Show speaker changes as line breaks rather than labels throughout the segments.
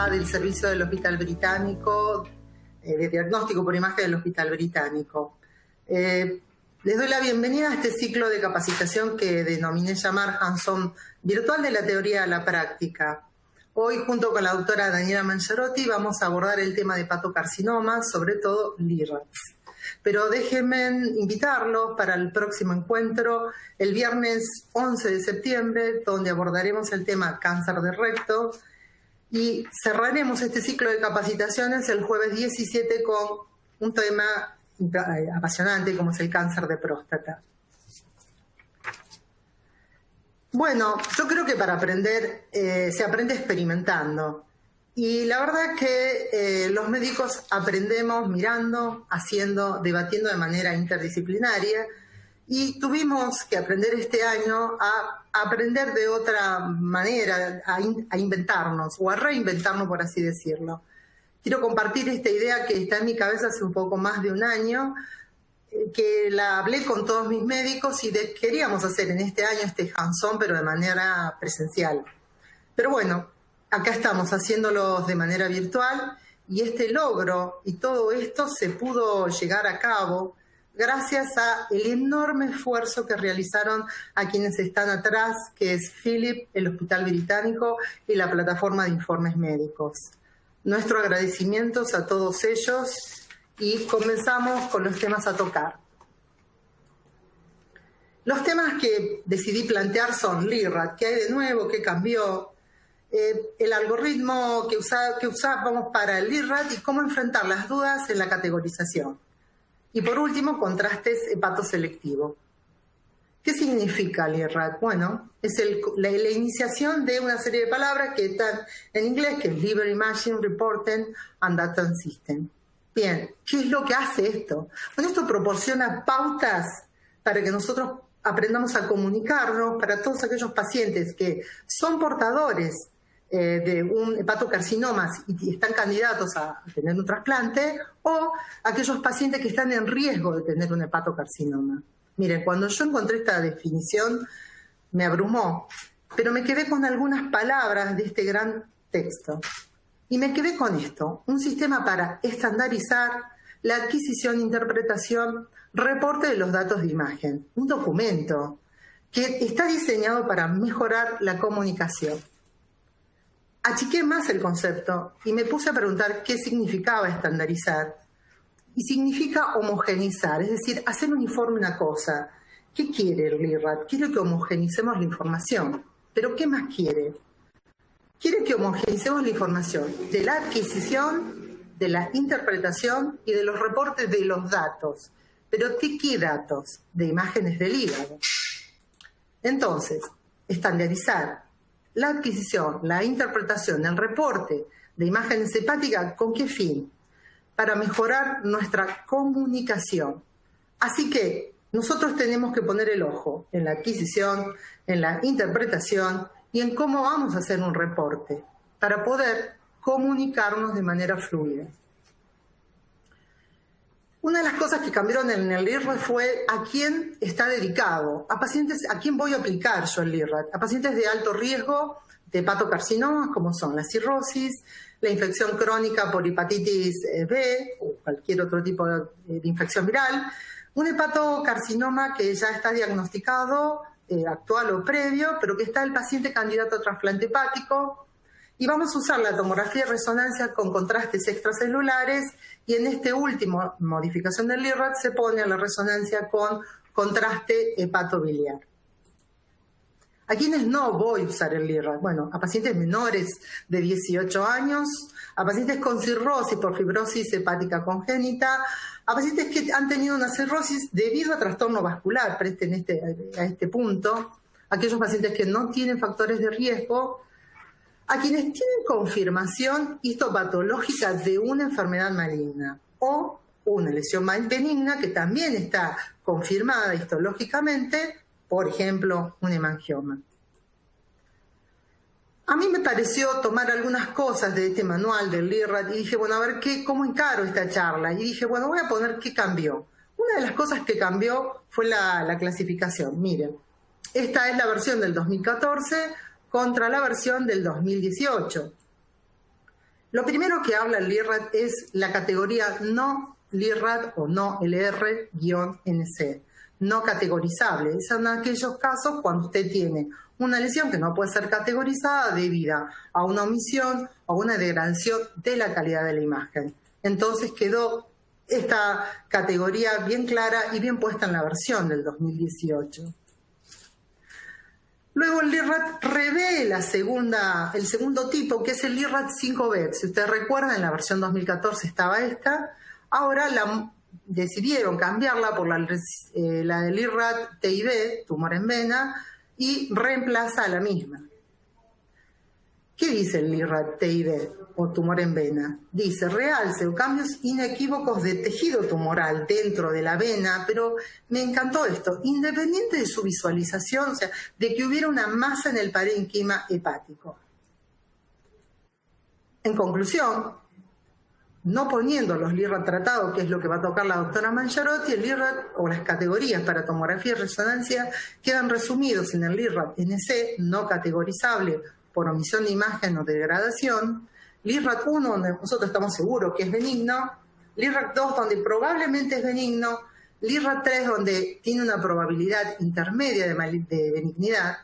jefa del servicio del Hospital Británico, de diagnóstico por imagen del Hospital Británico. Les doy la bienvenida a este ciclo de capacitación que denominé llamar Hands-on virtual de la teoría a la práctica. Hoy, junto con la doctora Daniela Mangiarotti, vamos a abordar el tema de hepatocarcinoma, sobre todo LIRADS. Pero déjenme invitarlos para el próximo encuentro, el viernes 11 de septiembre, donde abordaremos el tema cáncer de recto y cerraremos este ciclo de capacitaciones el jueves 17 con un tema apasionante como es el cáncer de próstata. Bueno, yo creo que para aprender se aprende experimentando. Y la verdad es que los médicos aprendemos mirando, haciendo, debatiendo de manera interdisciplinaria y tuvimos que aprender este año a aprender de otra manera, a inventarnos o a reinventarnos, por así decirlo. Quiero compartir esta idea que está en mi cabeza hace un poco más de un año, que la hablé con todos mis médicos y queríamos hacer en este año este hands-on, pero de manera presencial. Pero bueno, acá estamos haciéndolos de manera virtual y este logro y todo esto se pudo llegar a cabo gracias al enorme esfuerzo que realizaron a quienes están atrás, que es Philip, el Hospital Británico y la plataforma de informes médicos. Nuestros agradecimientos a todos ellos y comenzamos con los temas a tocar. Los temas que decidí plantear son LIRAD, ¿qué hay de nuevo? ¿Qué cambió? El algoritmo que usábamos para el LIRAD y cómo enfrentar las dudas en la categorización. Y por último, contrastes hepatoselectivo. ¿Qué significa LIRAD? Bueno, es la iniciación de una serie de palabras que están en inglés, que es Liver Imaging Reporting and Data System. Bien, ¿qué es lo que hace esto? Bueno, esto proporciona pautas para que nosotros aprendamos a comunicarnos para todos aquellos pacientes que son portadores de un hepatocarcinoma y están candidatos a tener un trasplante, o aquellos pacientes que están en riesgo de tener un hepatocarcinoma. Miren, cuando yo encontré esta definición me abrumó, pero me quedé con algunas palabras de este gran texto. Y me quedé con esto: un sistema para estandarizar la adquisición, interpretación, reporte de los datos de imagen. Un documento que está diseñado para mejorar la comunicación. Achiqué más el concepto y me puse a preguntar qué significaba estandarizar. Y significa homogeneizar, es decir, hacer uniforme una cosa. ¿Qué quiere el LIRAD? Quiere que homogeneicemos la información. ¿Pero qué más quiere? Quiere que homogeneicemos la información de la adquisición, de la interpretación y de los reportes de los datos. ¿Pero de qué datos? De imágenes del hígado. Entonces, estandarizar la adquisición, la interpretación, el reporte de imágenes hepáticas, ¿con qué fin? Para mejorar nuestra comunicación. Así que nosotros tenemos que poner el ojo en la adquisición, en la interpretación y en cómo vamos a hacer un reporte para poder comunicarnos de manera fluida. Una de las cosas que cambiaron en el LIRAD fue a quién está dedicado, a pacientes, a quién voy a aplicar yo el LIRAD, a pacientes de alto riesgo de hepatocarcinomas, como son la cirrosis, la infección crónica por hepatitis B o cualquier otro tipo de infección viral, un hepatocarcinoma que ya está diagnosticado, actual o previo, pero que está el paciente candidato a trasplante hepático, y vamos a usar la tomografía de resonancia con contrastes extracelulares y en este último modificación del LIRAD se pone a la resonancia con contraste hepatobiliar. ¿A quiénes no voy a usar el LIRAD? Bueno, a pacientes menores de 18 años, a pacientes con cirrosis por fibrosis hepática congénita, a pacientes que han tenido una cirrosis debido a trastorno vascular, presten a este punto, aquellos pacientes que no tienen factores de riesgo, a quienes tienen confirmación histopatológica de una enfermedad maligna o una lesión benigna que también está confirmada histológicamente, por ejemplo, un hemangioma. A mí me pareció tomar algunas cosas de este manual del LIRAD y dije, bueno, a ver cómo encaro esta charla. Y dije, bueno, voy a poner qué cambió. Una de las cosas que cambió fue la clasificación. Miren, esta es la versión del 2014 contra la versión del 2018. Lo primero que habla el LIRAD es la categoría no LIRAD o no LR-NC, no categorizable. Son aquellos casos cuando usted tiene una lesión que no puede ser categorizada debido a una omisión o una degradación de la calidad de la imagen. Entonces quedó esta categoría bien clara y bien puesta en la versión del 2018. Luego el LIRAD revela el segundo tipo, que es el LIRAD 5B. Si ustedes recuerdan, en la versión 2014 estaba esta. Ahora decidieron cambiarla por la del LIRAD TIB, tumor en vena, y reemplaza a la misma. ¿Qué dice el LIRAD TIB o tumor en vena? Dice, realce o cambios inequívocos de tejido tumoral dentro de la vena, pero me encantó esto, independiente de su visualización, o sea, de que hubiera una masa en el parénquima hepático. En conclusión, no poniendo los LIRAD tratados, que es lo que va a tocar la doctora Mangiarotti, el LIRAD o las categorías para tomografía y resonancia quedan resumidos en el LIRAD NC, no categorizable por omisión de imagen o degradación, LIRAD 1, donde nosotros estamos seguros que es benigno, LIRAD 2, donde probablemente es benigno, LIRAD 3, donde tiene una probabilidad intermedia de benignidad,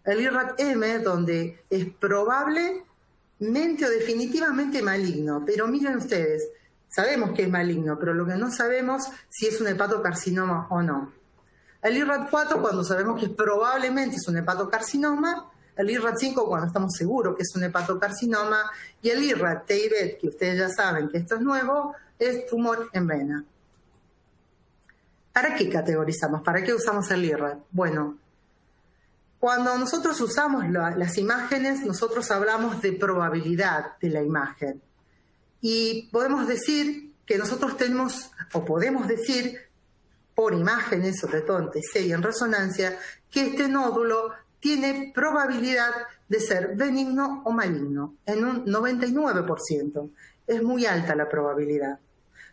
el LIRAD M, donde es probablemente o definitivamente maligno. Pero miren ustedes, sabemos que es maligno, pero lo que no sabemos si es un hepatocarcinoma o no. El LIRAD 4, cuando sabemos que probablemente es un hepatocarcinoma, el LIRAD 5 cuando estamos seguros que es un hepatocarcinoma, y el LIRAD TIB, que ustedes ya saben que esto es nuevo, es tumor en vena. ¿Para qué categorizamos? ¿Para qué usamos el LIRAD? Bueno, cuando nosotros usamos las imágenes, nosotros hablamos de probabilidad de la imagen. Y podemos decir que nosotros tenemos, o podemos decir por imágenes, sobre todo en TC y en resonancia, que este nódulo tiene probabilidad de ser benigno o maligno, en un 99%. Es muy alta la probabilidad.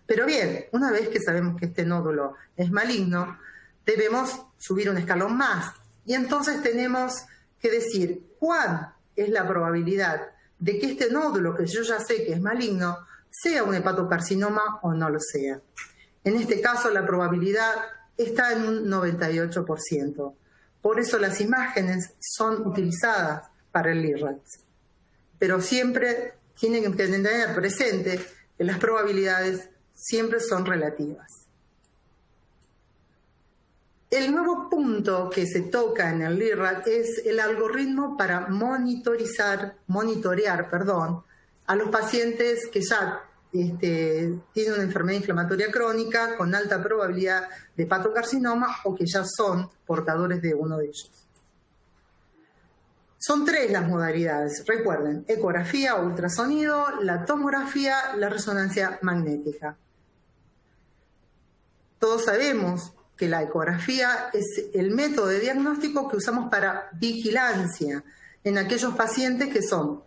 Pero bien, una vez que sabemos que este nódulo es maligno, debemos subir un escalón más. Y entonces tenemos que decir cuál es la probabilidad de que este nódulo, que yo ya sé que es maligno, sea un hepatocarcinoma o no lo sea. En este caso la probabilidad está en un 98%. Por eso las imágenes son utilizadas para el LIRAD. Pero siempre tienen que tener presente que las probabilidades siempre son relativas. El nuevo punto que se toca en el LIRAD es el algoritmo para monitorear a los pacientes que ya tienen una enfermedad inflamatoria crónica con alta probabilidad de hepatocarcinoma o que ya son portadores de uno de ellos. Son 3 las modalidades, recuerden, ecografía o ultrasonido, la tomografía, la resonancia magnética. Todos sabemos que la ecografía es el método de diagnóstico que usamos para vigilancia en aquellos pacientes que son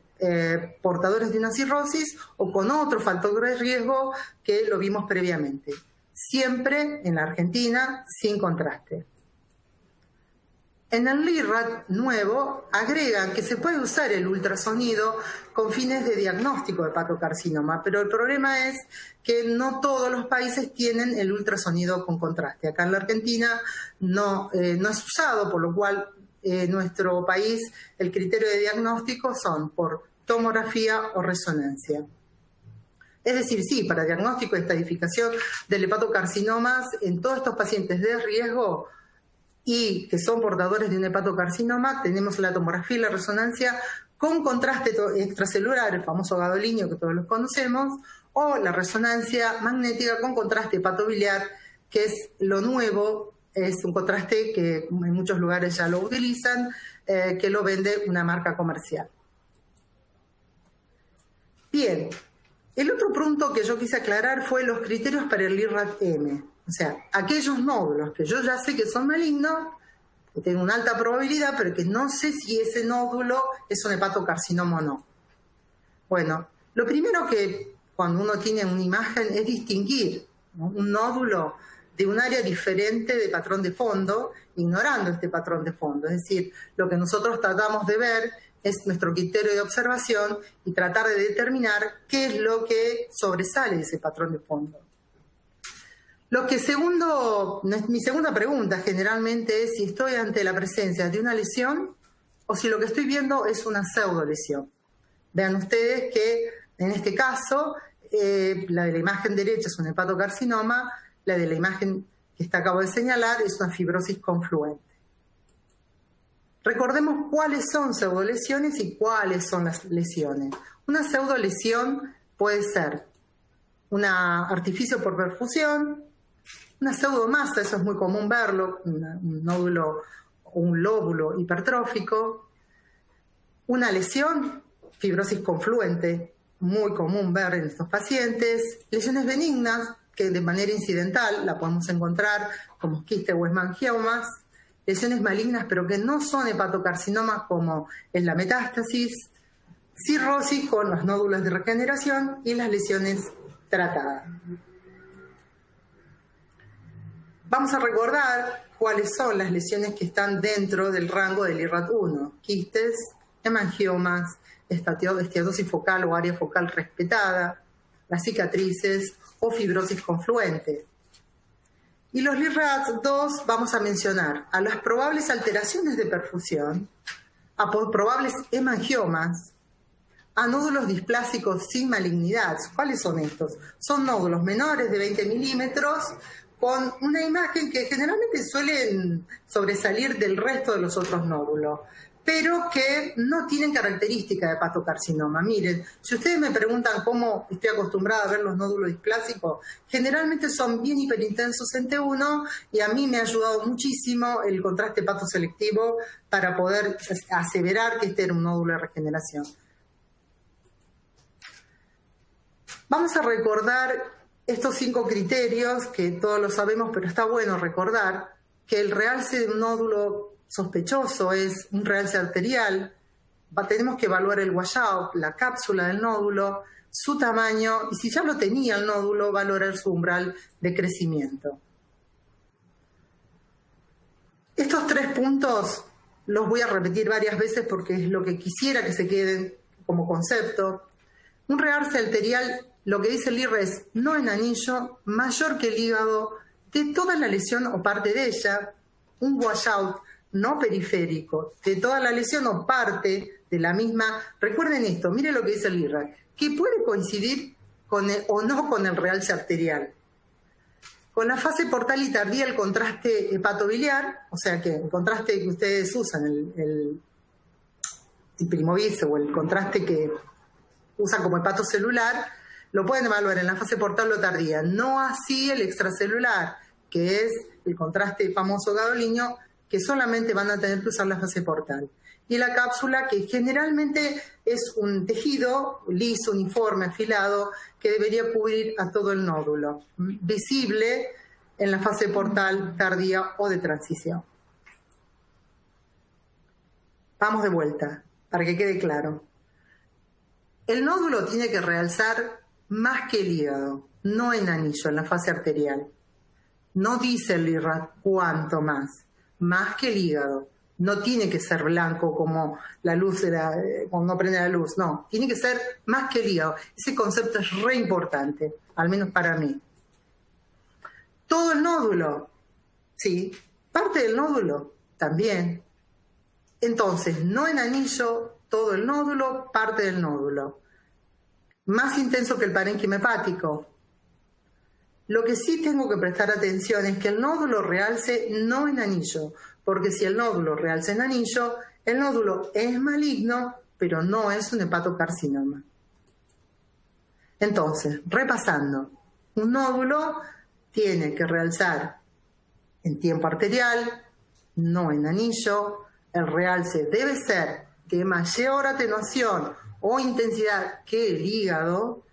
portadores de una cirrosis o con otro factor de riesgo que lo vimos previamente. Siempre en la Argentina sin contraste. En el LIRAD nuevo agregan que se puede usar el ultrasonido con fines de diagnóstico de hepatocarcinoma, pero el problema es que no todos los países tienen el ultrasonido con contraste. Acá en la Argentina no es usado, por lo cual en nuestro país el criterio de diagnóstico son por tomografía o resonancia. Es decir, sí, para diagnóstico y estadificación del hepatocarcinomas en todos estos pacientes de riesgo y que son portadores de un hepatocarcinoma, tenemos la tomografía y la resonancia con contraste extracelular, el famoso gadolinio que todos los conocemos, o la resonancia magnética con contraste hepatobiliar, que es lo nuevo, es un contraste que en muchos lugares ya lo utilizan, que lo vende una marca comercial. Bien, el otro punto que yo quise aclarar fue los criterios para el LIRAD-M. O sea, aquellos nódulos que yo ya sé que son malignos, que tienen una alta probabilidad, pero que no sé si ese nódulo es un hepatocarcinoma o no. Bueno, lo primero que cuando uno tiene una imagen es distinguir, ¿no?, un nódulo de un área diferente de patrón de fondo, ignorando este patrón de fondo. Es decir, lo que nosotros tratamos de ver es nuestro criterio de observación y tratar de determinar qué es lo que sobresale de ese patrón de fondo. Mi segunda pregunta generalmente es si estoy ante la presencia de una lesión o si lo que estoy viendo es una pseudolesión. Vean ustedes que en este caso, la de la imagen derecha es un hepatocarcinoma, la de la imagen que acabo de señalar es una fibrosis confluente. Recordemos cuáles son pseudolesiones y cuáles son las lesiones. Una pseudolesión puede ser un artificio por perfusión, una pseudomasa, eso es muy común verlo, un nódulo o un lóbulo hipertrófico, una lesión, fibrosis confluente, muy común ver en estos pacientes, lesiones benignas, que de manera incidental la podemos encontrar como quistes o hemangiomas, lesiones malignas pero que no son hepatocarcinomas como en la metástasis, cirrosis con los nódulos de regeneración y las lesiones tratadas. Vamos a recordar cuáles son las lesiones que están dentro del rango del IRAD1, quistes, hemangiomas, esteatosis focal o área focal respetada, las cicatrices o fibrosis confluente. Y los LIRADS2 vamos a mencionar a las probables alteraciones de perfusión, a probables hemangiomas, a nódulos displásicos sin malignidad. ¿Cuáles son estos? Son nódulos menores de 20 milímetros con una imagen que generalmente suelen sobresalir del resto de los otros nódulos, pero que no tienen característica de hepatocarcinoma. Miren, si ustedes me preguntan cómo estoy acostumbrada a ver los nódulos displásicos, generalmente son bien hiperintensos en T1 y a mí me ha ayudado muchísimo el contraste hepatoselectivo para poder aseverar que este era un nódulo de regeneración. Vamos a recordar estos 5 criterios que todos lo sabemos, pero está bueno recordar que el realce de un nódulo sospechoso es un realce arterial. Tenemos que evaluar el washout, la cápsula del nódulo, su tamaño y si ya lo tenía el nódulo, valorar su umbral de crecimiento. Estos 3 puntos los voy a repetir varias veces porque es lo que quisiera que se queden como concepto. Un realce arterial, lo que dice el IRRA es no en anillo, mayor que el hígado, de toda la lesión o parte de ella. Un washout no periférico, de toda la lesión o parte de la misma. Recuerden esto, miren lo que dice el IRRA, que puede coincidir con o no con el realce arterial. Con la fase portal y tardía el contraste hepatobiliar, o sea que el contraste que ustedes usan, el Primovis o el contraste que usan como hepatocelular, lo pueden evaluar en la fase portal o tardía, no así el extracelular, que es el contraste famoso gadolíneo, que solamente van a tener que usar la fase portal. Y la cápsula, que generalmente es un tejido liso, uniforme, afilado, que debería cubrir a todo el nódulo, visible en la fase portal, tardía o de transición. Vamos de vuelta, para que quede claro. El nódulo tiene que realzar más que el hígado, no en anillo, en la fase arterial. No dice el IRRA cuánto más que el hígado. No tiene que ser blanco como la luz cuando no prende la luz, no. Tiene que ser más que el hígado. Ese concepto es re importante, al menos para mí. Todo el nódulo, sí. Parte del nódulo, también. Entonces, no en anillo, todo el nódulo, parte del nódulo. Más intenso que el parénquima hepático. Lo que sí tengo que prestar atención es que el nódulo realce no en anillo, porque si el nódulo realza en anillo, el nódulo es maligno, pero no es un hepatocarcinoma. Entonces, repasando, un nódulo tiene que realzar en tiempo arterial, no en anillo. El realce debe ser de mayor atenuación o intensidad que el hígado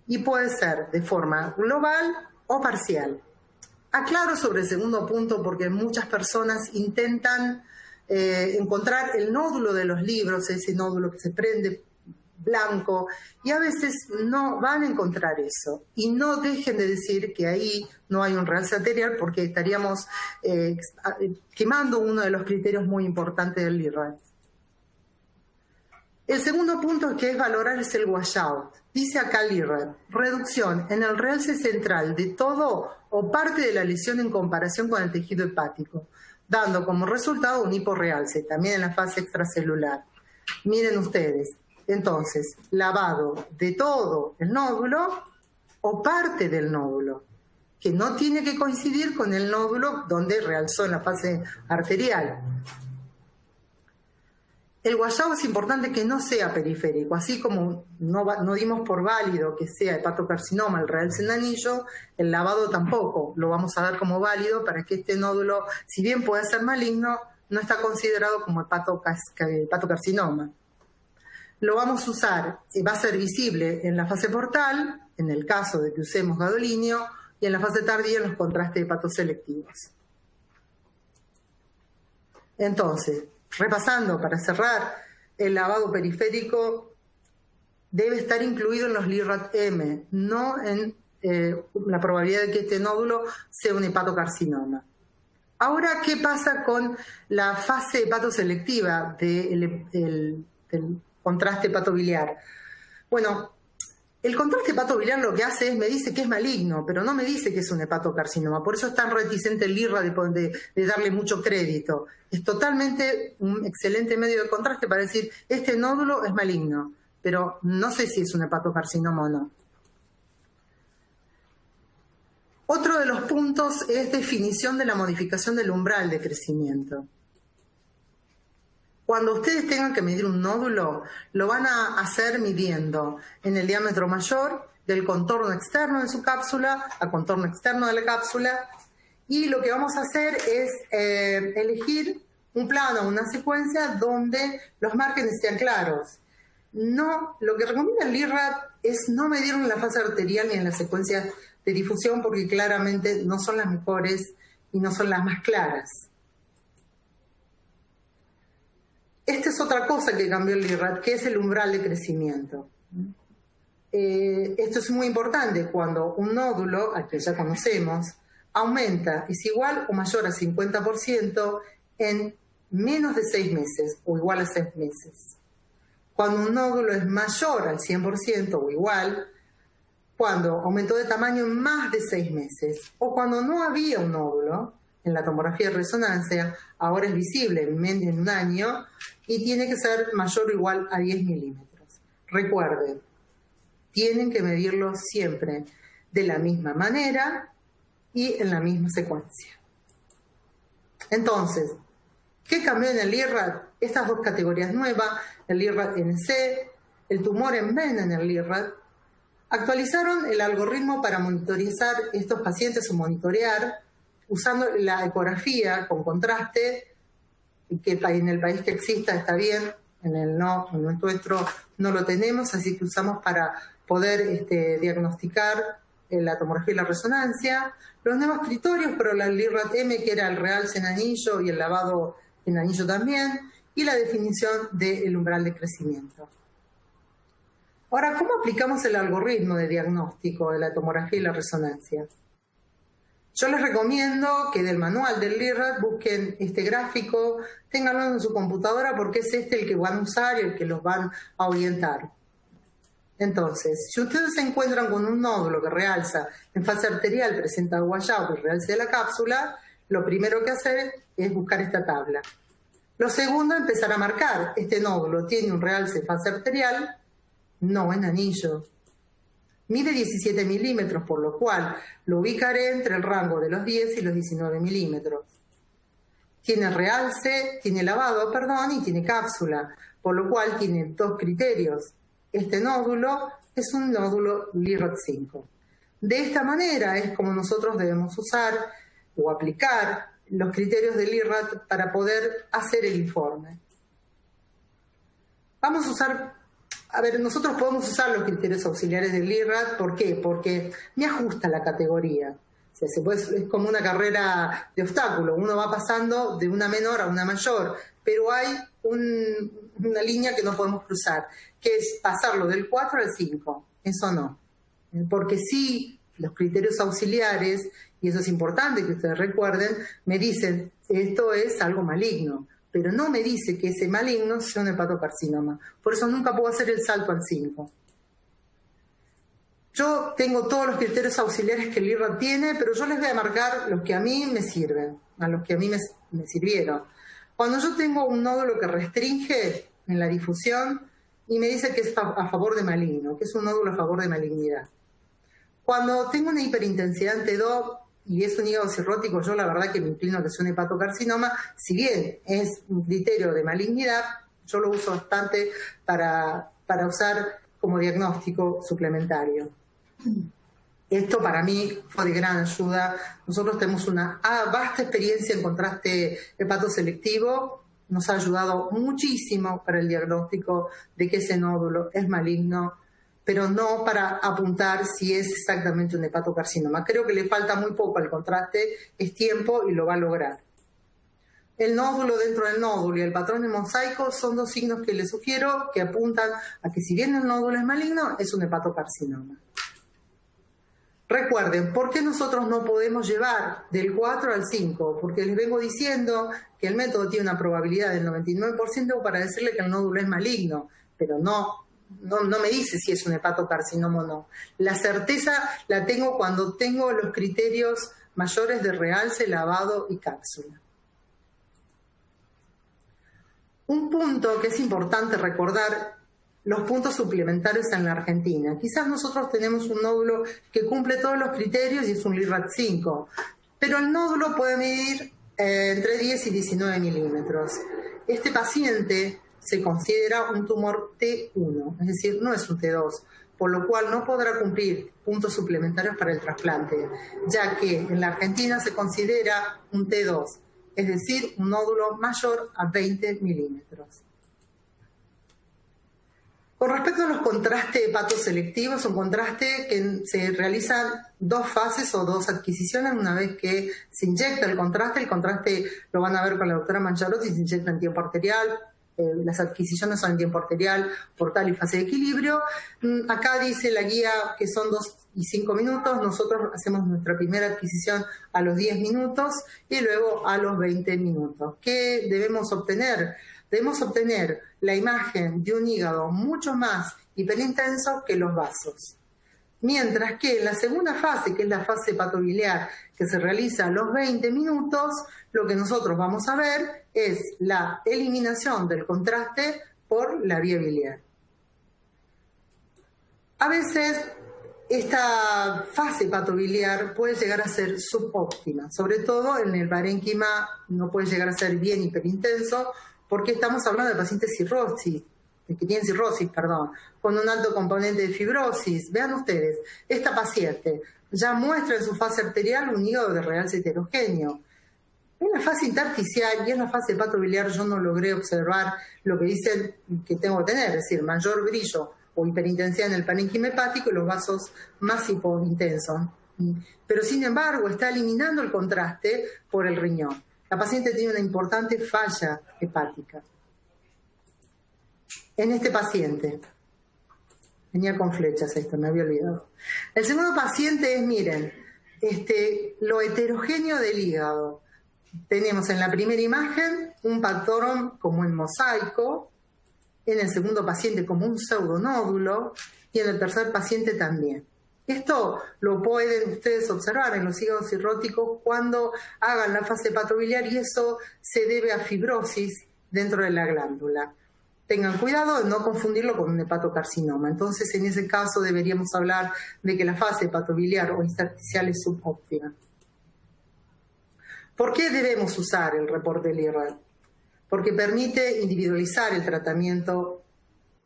y puede ser de forma global o parcial. Aclaro sobre el segundo punto porque muchas personas intentan encontrar el nódulo de los libros, ese nódulo que se prende blanco, y a veces no van a encontrar eso. Y no dejen de decir que ahí no hay un realce arterial porque estaríamos quemando uno de los criterios muy importantes del IRRA. El segundo punto que es valorar es el washout. Dice acá Lirrat, reducción en el realce central de todo o parte de la lesión en comparación con el tejido hepático, dando como resultado un hiporrealce, también en la fase extracelular. Miren ustedes, entonces, lavado de todo el nódulo o parte del nódulo, que no tiene que coincidir con el nódulo donde realzó en la fase arterial. El washout es importante que no sea periférico, así como no dimos por válido que sea hepatocarcinoma el realce en anillo, el lavado tampoco lo vamos a dar como válido para que este nódulo, si bien puede ser maligno, no está considerado como hepatocarcinoma. Lo vamos a usar, va a ser visible en la fase portal, en el caso de que usemos gadolinio, y en la fase tardía en los contrastes hepatoselectivos. Entonces, repasando, para cerrar, el lavado periférico debe estar incluido en los LIRAT-M, no en la probabilidad de que este nódulo sea un hepatocarcinoma. Ahora, ¿qué pasa con la fase hepatoselectiva del contraste hepatobiliar? Bueno, el contraste hepatobiliar lo que hace es, me dice que es maligno, pero no me dice que es un hepatocarcinoma. Por eso es tan reticente el LIRA de darle mucho crédito. Es totalmente un excelente medio de contraste para decir, este nódulo es maligno, pero no sé si es un hepatocarcinoma o no. Otro de los puntos es definición de la modificación del umbral de crecimiento. Cuando ustedes tengan que medir un nódulo, lo van a hacer midiendo en el diámetro mayor del contorno externo de su cápsula a contorno externo de la cápsula, y lo que vamos a hacer es elegir un plano, una secuencia donde los márgenes sean claros. No, lo que recomienda el LIRAT es no medir en la fase arterial ni en la secuencia de difusión, porque claramente no son las mejores y no son las más claras. Esta es otra cosa que cambió el LIRAT, que es el umbral de crecimiento. Esto es muy importante cuando un nódulo, al que ya conocemos, aumenta, es igual o mayor a 50% en menos de 6 meses o igual a 6 meses. Cuando un nódulo es mayor al 100% o igual, cuando aumentó de tamaño en más de 6 meses, o cuando no había un nódulo, en la tomografía de resonancia, ahora es visible en un año, y tiene que ser mayor o igual a 10 milímetros. Recuerden, tienen que medirlo siempre de la misma manera y en la misma secuencia. Entonces, ¿qué cambió en el LIRAT? Estas dos categorías nuevas, el LIRAT-NC, el tumor en vena en el LIRAT, actualizaron el algoritmo para monitorizar estos pacientes o monitorear usando la ecografía con contraste, que en el país que exista está bien, en el nuestro no lo tenemos, así que usamos para poder diagnosticar la tomografía y la resonancia. Los nuevos criterios para la LIRAT-M, que era el realce en anillo y el lavado en anillo también, y la definición del umbral de crecimiento. Ahora, ¿cómo aplicamos el algoritmo de diagnóstico de la tomografía y la resonancia? Yo les recomiendo que del manual del LIRAT busquen este gráfico, ténganlo en su computadora porque es el que van a usar y el que los van a orientar. Entonces, si ustedes se encuentran con un nódulo que realza en fase arterial, presenta washout, el realce de la cápsula, lo primero que hacer es buscar esta tabla. Lo segundo, empezar a marcar. Este nódulo tiene un realce en fase arterial, no en anillo. Mide 17 milímetros, por lo cual lo ubicaré entre el rango de los 10 y los 19 milímetros. Tiene realce, tiene lavado, y tiene cápsula, por lo cual tiene dos criterios. Este nódulo es un nódulo LIRAT-5. De esta manera es como nosotros debemos usar o aplicar los criterios del LIRAT para poder hacer el informe. Vamos a usar... nosotros podemos usar los criterios auxiliares del LIRAT. ¿Por qué? Porque me ajusta la categoría. O sea, es como una carrera de obstáculos. Uno va pasando de una menor a una mayor, pero hay una línea que no podemos cruzar, que es pasarlo del 4 al 5. Eso no. Porque sí, los criterios auxiliares, y eso es importante que ustedes recuerden, me dicen, esto es algo maligno. pero no me dice que ese maligno sea un hepatocarcinoma. Por eso nunca puedo hacer el salto al 5. Yo tengo todos los criterios auxiliares que el IRRAD tiene, pero yo les voy a marcar los que a mí me sirven, a los que a mí me sirvieron. Cuando yo tengo un nódulo que restringe en la difusión y me dice que es a favor de maligno, que es un nódulo a favor de malignidad. Cuando tengo una hiperintensidad en T2 y es un hígado cirrótico, yo la verdad que me inclino a que sea un hepatocarcinoma, si bien es un criterio de malignidad, yo lo uso bastante para usar como diagnóstico suplementario. Esto para mí fue de gran ayuda. Nosotros tenemos una vasta experiencia en contraste hepatoselectivo. Nos ha ayudado muchísimo para el diagnóstico de que ese nódulo es maligno, pero no para apuntar si es exactamente un hepatocarcinoma. Creo que le falta muy poco al contraste, es tiempo y lo va a lograr. El nódulo dentro del nódulo y el patrón de mosaico son dos signos que les sugiero que apuntan a que si bien el nódulo es maligno, es un hepatocarcinoma. Recuerden, ¿por qué nosotros no podemos llevar del 4 al 5? Porque les vengo diciendo que el método tiene una probabilidad del 99% para decirle que el nódulo es maligno, pero no me dice si es un hepatocarcinoma o no. La certeza la tengo cuando tengo los criterios mayores de realce, lavado y cápsula. Un punto que es importante recordar, los puntos suplementarios en la Argentina. Quizás nosotros tenemos un nódulo que cumple todos los criterios y es un LIRRAD 5, pero el nódulo puede medir entre 10 y 19 milímetros. Este paciente se considera un tumor T1, es decir, no es un T2, por lo cual no podrá cumplir puntos suplementarios para el trasplante, ya que en la Argentina se considera un T2, es decir, un nódulo mayor a 20 milímetros. Con respecto a los contrastes hepatoselectivos, un contraste que se realizan 2 fases o 2 adquisiciones una vez que se inyecta el contraste lo van a ver con la doctora Mancharotti, se inyecta en tiempo arterial, las adquisiciones son en tiempo arterial, portal y fase de equilibrio. Acá dice la guía que son 2 y 5 minutos, nosotros hacemos nuestra primera adquisición a los 10 minutos y luego a los 20 minutos. ¿Qué debemos obtener? Debemos obtener la imagen de un hígado mucho más hiperintenso que los vasos. Mientras que en la segunda fase, que es la fase hepatobiliar, que se realiza a los 20 minutos, lo que nosotros vamos a ver es la eliminación del contraste por la vía biliar. A veces esta fase hepatobiliar puede llegar a ser subóptima, sobre todo en el parénquima no puede llegar a ser bien hiperintenso, porque estamos hablando de pacientes que tienen cirrosis, con un alto componente de fibrosis. Vean ustedes, esta paciente ya muestra en su fase arterial un hígado de realce heterogéneo. En la fase intersticial y en la fase hepatobiliar yo no logré observar lo que dicen que tengo que tener, es decir, mayor brillo o hiperintensidad en el parénquima hepático y los vasos más hipointensos. Pero sin embargo está eliminando el contraste por el riñón. La paciente tiene una importante falla hepática. En este paciente, venía con flechas esto, me había olvidado. El segundo paciente es, miren, lo heterogéneo del hígado. Tenemos en la primera imagen un patrón como en mosaico, en el segundo paciente como un pseudonódulo y en el tercer paciente también. Esto lo pueden ustedes observar en los hígados cirróticos cuando hagan la fase hepatobiliar y eso se debe a fibrosis dentro de la glándula. Tengan cuidado de no confundirlo con un hepatocarcinoma. Entonces, en ese caso deberíamos hablar de que la fase hepatobiliar o intersticial es subóptima. ¿Por qué debemos usar el reporte del IRRAD? Porque permite individualizar el tratamiento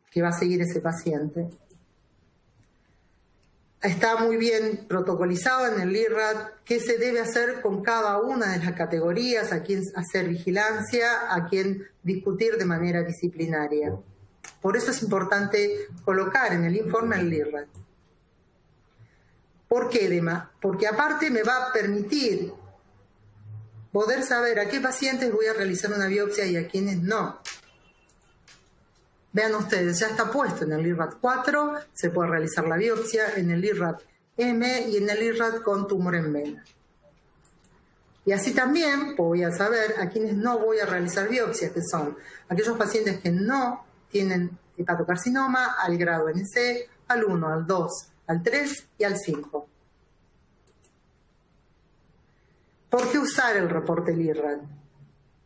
que va a seguir ese paciente. Está muy bien protocolizado en el IRRAD qué se debe hacer con cada una de las categorías, a quién hacer vigilancia, a quién discutir de manera disciplinaria. Por eso es importante colocar en el informe el IRRAD. ¿Por qué, Dema? Porque aparte me va a permitir poder saber a qué pacientes voy a realizar una biopsia y a quiénes no. Vean ustedes, ya está puesto en el IRRAD 4, se puede realizar la biopsia, en el IRRAD M y en el IRRAD con tumor en vena. Y así también voy a saber a quienes no voy a realizar biopsias, que son aquellos pacientes que no tienen hepatocarcinoma al grado NC, al 1, al 2, al 3 y al 5. ¿Por qué usar el reporte LIRRAD?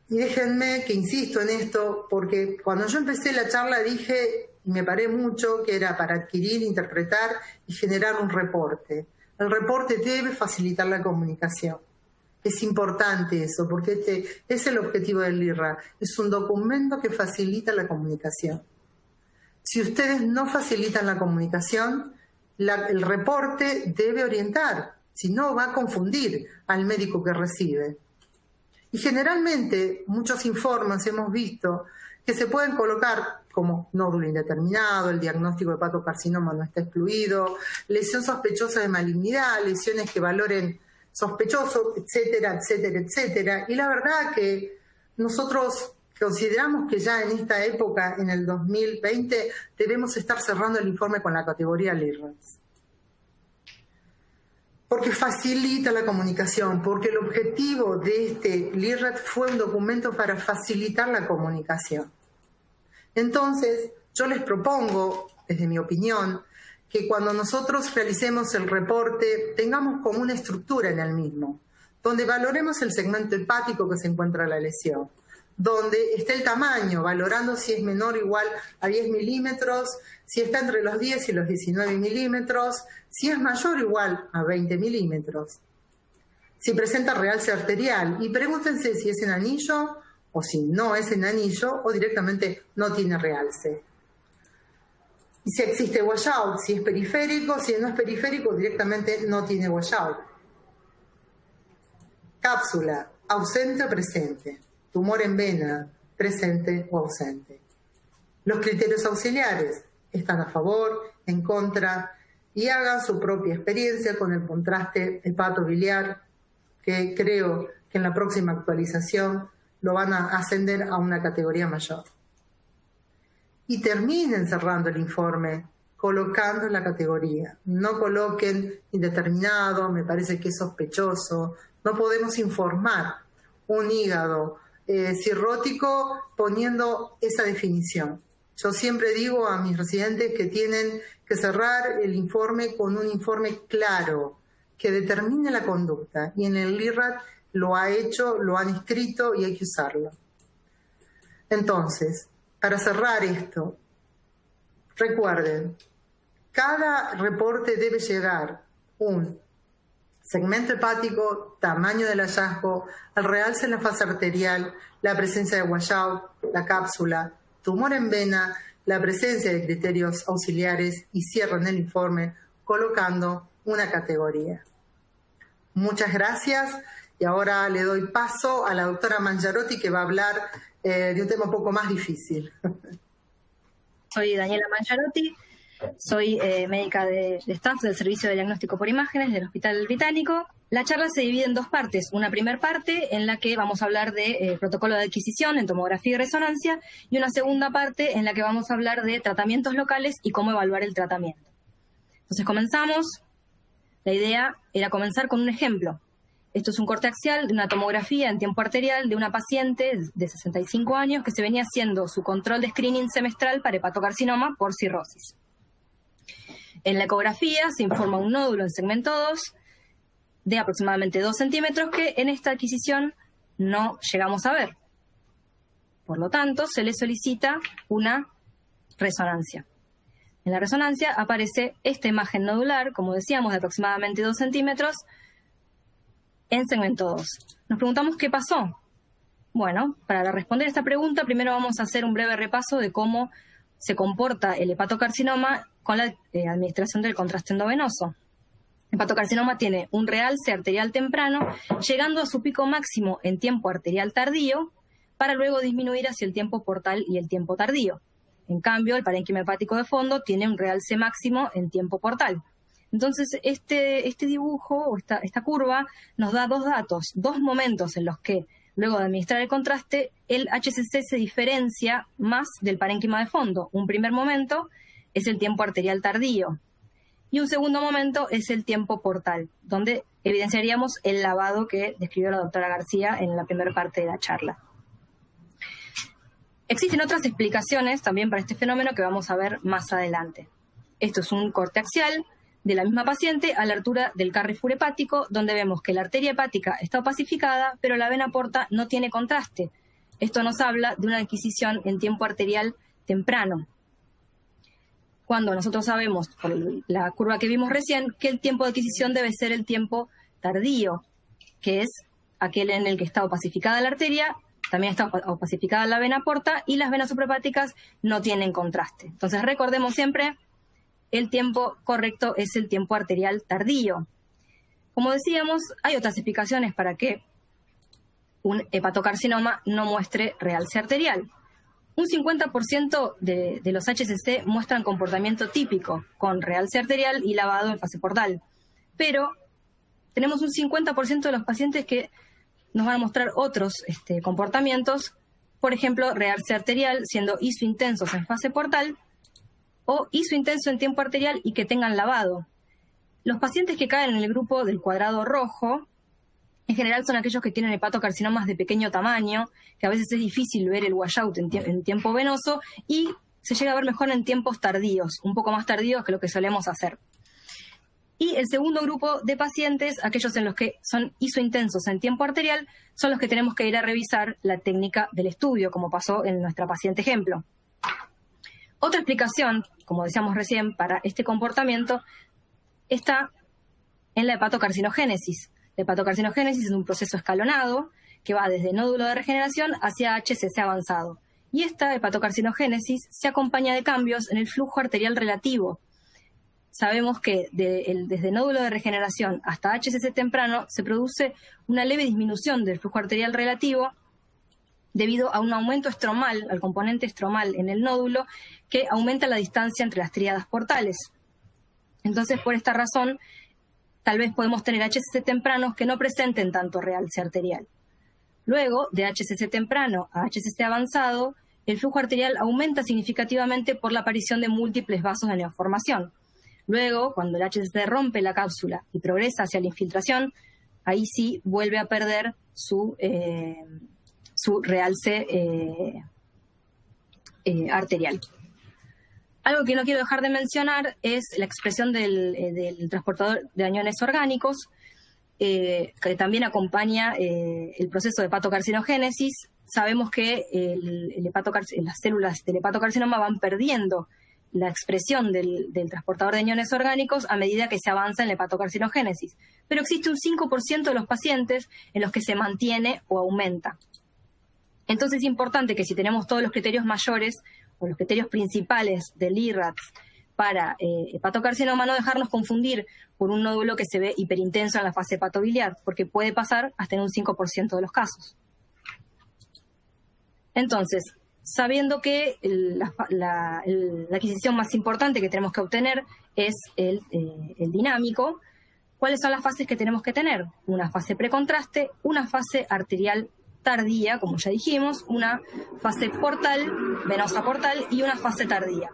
Y déjenme que insisto en esto, porque cuando yo empecé la charla dije, y me paré mucho, que era para adquirir, interpretar y generar un reporte. El reporte debe facilitar la comunicación. Es importante eso, porque este es el objetivo del LIRRAD. Es un documento que facilita la comunicación. Si ustedes no facilitan la comunicación, el reporte debe orientar, si no va a confundir al médico que recibe. Y generalmente muchos informes hemos visto que se pueden colocar como nódulo indeterminado, el diagnóstico de hepatocarcinoma no está excluido, lesión sospechosa de malignidad, lesiones que valoren sospechoso, etcétera, etcétera, etcétera. Y la verdad que nosotros consideramos que ya en esta época, en el 2020, debemos estar cerrando el informe con la categoría LIRRAD. Porque facilita la comunicación, porque el objetivo de este LIRRAD fue un documento para facilitar la comunicación. Entonces, yo les propongo, desde mi opinión, que cuando nosotros realicemos el reporte tengamos como una estructura en el mismo, donde valoremos el segmento hepático que se encuentra la lesión, donde esté el tamaño, valorando si es menor o igual a 10 milímetros, si está entre los 10 y los 19 milímetros, si es mayor o igual a 20 milímetros, si presenta realce arterial, y pregúntense si es en anillo o si no es en anillo o directamente no tiene realce. Y si existe washout, si es periférico, si no es periférico, directamente no tiene washout. Cápsula, ausente o presente. Tumor en vena, presente o ausente. Los criterios auxiliares están a favor, en contra, y hagan su propia experiencia con el contraste hepatobiliar, que creo que en la próxima actualización lo van a ascender a una categoría mayor. Y terminen cerrando el informe colocando la categoría. No coloquen indeterminado, me parece que es sospechoso. No podemos informar un hígado cirrótico poniendo esa definición. Yo siempre digo a mis residentes que tienen que cerrar el informe con un informe claro, que determine la conducta. Y en el LIRRAD lo ha hecho, lo han escrito y hay que usarlo. Entonces, para cerrar esto, recuerden, cada reporte debe llegar un segmento hepático, tamaño del hallazgo, el realce en la fase arterial, la presencia de washout, la cápsula, tumor en vena, la presencia de criterios auxiliares y cierran el informe colocando una categoría. Muchas gracias y ahora le doy paso a la doctora Mangiarotti que va a hablar de un tema un poco más difícil.
Soy Daniela Mangiarotti, soy médica de staff del Servicio de Diagnóstico por Imágenes del Hospital Británico. La charla se divide en dos partes. Una primera parte en la que vamos a hablar de protocolo de adquisición en tomografía y resonancia y una segunda parte en la que vamos a hablar de tratamientos locales y cómo evaluar el tratamiento. Entonces comenzamos. La idea era comenzar con un ejemplo. Esto es un corte axial de una tomografía en tiempo arterial de una paciente de 65 años que se venía haciendo su control de screening semestral para hepatocarcinoma por cirrosis. En la ecografía se informa un nódulo en segmento 2 de aproximadamente 2 centímetros que en esta adquisición no llegamos a ver. Por lo tanto, se le solicita una resonancia. En la resonancia aparece esta imagen nodular, como decíamos, de aproximadamente 2 centímetros en segmento 2. Nos preguntamos qué pasó. Bueno, para responder esta pregunta, primero vamos a hacer un breve repaso de cómo se comporta el hepatocarcinoma con la administración del contraste endovenoso. El hepatocarcinoma tiene un realce arterial temprano, llegando a su pico máximo en tiempo arterial tardío, para luego disminuir hacia el tiempo portal y el tiempo tardío. En cambio, el parénquima hepático de fondo tiene un realce máximo en tiempo portal. Entonces, este dibujo o esta curva nos da dos datos, dos momentos en los que, luego de administrar el contraste, el HCC se diferencia más del parénquima de fondo. Un primer momento es el tiempo arterial tardío. Y un segundo momento es el tiempo portal, donde evidenciaríamos el lavado que describió la doctora García en la primera parte de la charla. Existen otras explicaciones también para este fenómeno que vamos a ver más adelante. Esto es un corte axial de la misma paciente a la altura del Carrefour hepático, donde vemos que la arteria hepática está opacificada, pero la vena porta no tiene contraste. Esto nos habla de una adquisición en tiempo arterial temprano. Cuando nosotros sabemos, por la curva que vimos recién, que el tiempo de adquisición debe ser el tiempo tardío, que es aquel en el que está opacificada la arteria, también está opacificada la vena porta y las venas suprahepáticas no tienen contraste. Entonces recordemos siempre, el tiempo correcto es el tiempo arterial tardío. Como decíamos, hay otras explicaciones para que un hepatocarcinoma no muestre realce arterial. Un 50% de los HCC muestran comportamiento típico, con realce arterial y lavado en fase portal. Pero tenemos un 50% de los pacientes que nos van a mostrar otros comportamientos, por ejemplo, realce arterial siendo isointensos en fase portal o isointenso en tiempo arterial y que tengan lavado. Los pacientes que caen en el grupo del cuadrado rojo, en general son aquellos que tienen hepatocarcinomas de pequeño tamaño, que a veces es difícil ver el washout en tiempo venoso y se llega a ver mejor en tiempos tardíos, un poco más tardíos que lo que solemos hacer. Y el segundo grupo de pacientes, aquellos en los que son isointensos en tiempo arterial, son los que tenemos que ir a revisar la técnica del estudio, como pasó en nuestra paciente ejemplo. Otra explicación, como decíamos recién, para este comportamiento está en la hepatocarcinogénesis. La hepatocarcinogénesis es un proceso escalonado que va desde nódulo de regeneración hacia HCC avanzado. Y esta hepatocarcinogénesis se acompaña de cambios en el flujo arterial relativo. Sabemos que desde nódulo de regeneración hasta HCC temprano se produce una leve disminución del flujo arterial relativo debido a un aumento estromal, al componente estromal en el nódulo, que aumenta la distancia entre las tríadas portales. Entonces, por esta razón, tal vez podemos tener HCC tempranos que no presenten tanto realce arterial. Luego, de HCC temprano a HCC avanzado, el flujo arterial aumenta significativamente por la aparición de múltiples vasos de neoformación. Luego, cuando el HCC rompe la cápsula y progresa hacia la infiltración, ahí sí vuelve a perder su realce arterial. Algo que no quiero dejar de mencionar es la expresión del transportador de aniones orgánicos, que también acompaña el proceso de hepatocarcinogénesis. Sabemos que las células del hepatocarcinoma van perdiendo la expresión del transportador de aniones orgánicos a medida que se avanza en la hepatocarcinogénesis. Pero existe un 5% de los pacientes en los que se mantiene o aumenta. Entonces es importante que si tenemos todos los criterios mayores o los criterios principales del IRADS para hepatocarcinoma, no dejarnos confundir por un nódulo que se ve hiperintenso en la fase hepatobiliar, porque puede pasar hasta en un 5% de los casos. Entonces, sabiendo que la adquisición más importante que tenemos que obtener es el dinámico, ¿cuáles son las fases que tenemos que tener? Una fase precontraste, una fase arterial tardía, como ya dijimos, una fase portal, venosa portal, y una fase tardía.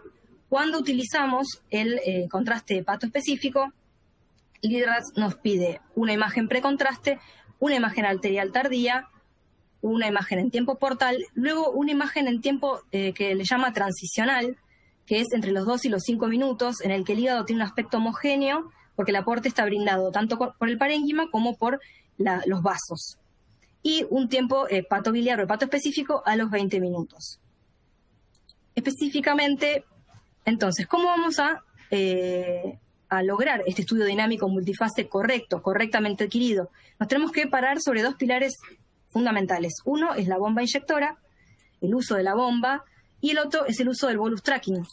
Cuando utilizamos el contraste hepatoespecífico, el IRADS nos pide una imagen precontraste, una imagen arterial tardía, una imagen en tiempo portal, luego una imagen en tiempo que le llama transicional, que es entre los 2 y los 5 minutos, en el que el hígado tiene un aspecto homogéneo, porque el aporte está brindado tanto por el parénquima como por los vasos. Y un tiempo hepatobiliar o hepatoespecífico a los 20 minutos. Específicamente, entonces, ¿cómo vamos a lograr este estudio dinámico multifase correctamente adquirido? Nos tenemos que parar sobre dos pilares fundamentales. Uno es la bomba inyectora, el uso de la bomba, y el otro es el uso del bolus tracking.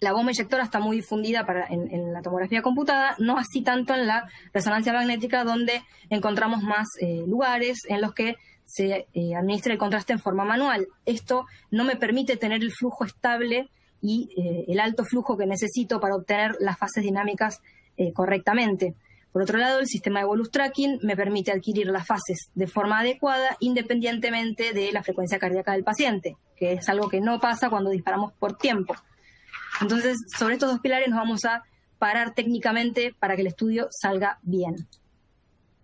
La bomba inyectora está muy difundida en la tomografía computada, no así tanto en la resonancia magnética, donde encontramos más lugares en los que se administra el contraste en forma manual. Esto no me permite tener el flujo estable y el alto flujo que necesito para obtener las fases dinámicas correctamente. Por otro lado, el sistema de bolus tracking me permite adquirir las fases de forma adecuada independientemente de la frecuencia cardíaca del paciente, que es algo que no pasa cuando disparamos por tiempo. Entonces, sobre estos dos pilares nos vamos a parar técnicamente para que el estudio salga bien.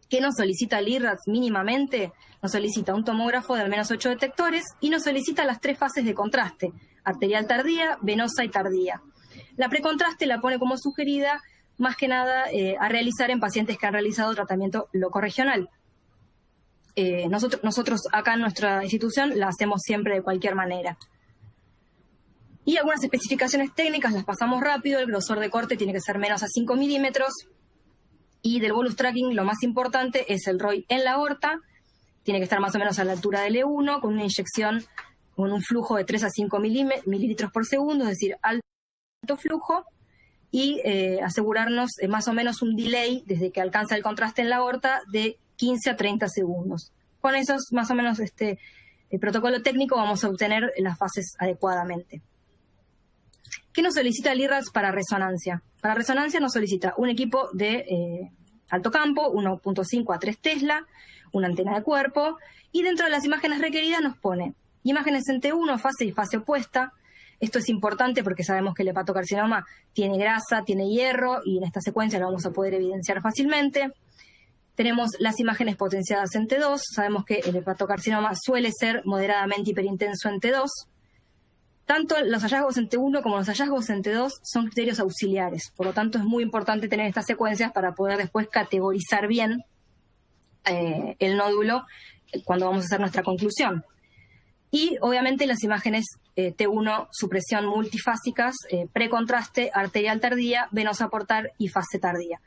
¿Qué nos solicita el IRRAD mínimamente? Nos solicita un tomógrafo de al menos 8 detectores y nos solicita las 3 fases de contraste: arterial tardía, venosa y tardía. La precontraste la pone como sugerida, más que nada a realizar en pacientes que han realizado tratamiento locorregional. Nosotros acá en nuestra institución la hacemos siempre de cualquier manera. Y algunas especificaciones técnicas las pasamos rápido. El grosor de corte tiene que ser menos a 5 milímetros. Y del bolus tracking lo más importante es el ROI en la aorta. Tiene que estar más o menos a la altura del E1, con una inyección con un flujo de 3 a 5 mililitros por segundo, es decir, alto flujo. Y asegurarnos más o menos un delay desde que alcanza el contraste en la aorta de 15 a 30 segundos. Con esos más o menos el protocolo técnico vamos a obtener las fases adecuadamente. ¿Qué nos solicita el IRRAD para resonancia? Para resonancia nos solicita un equipo de alto campo, 1.5 a 3 Tesla, una antena de cuerpo, y dentro de las imágenes requeridas nos pone imágenes en T1, fase y fase opuesta. Esto es importante porque sabemos que el hepatocarcinoma tiene grasa, tiene hierro, y en esta secuencia lo vamos a poder evidenciar fácilmente. Tenemos las imágenes potenciadas en T2. Sabemos que el hepatocarcinoma suele ser moderadamente hiperintenso en T2. Tanto los hallazgos en T1 como los hallazgos en T2 son criterios auxiliares. Por lo tanto, es muy importante tener estas secuencias para poder después categorizar bien el nódulo cuando vamos a hacer nuestra conclusión. Y, obviamente, las imágenes T1, supresión multifásicas, precontraste, arterial tardía, venosa portal y fase tardía.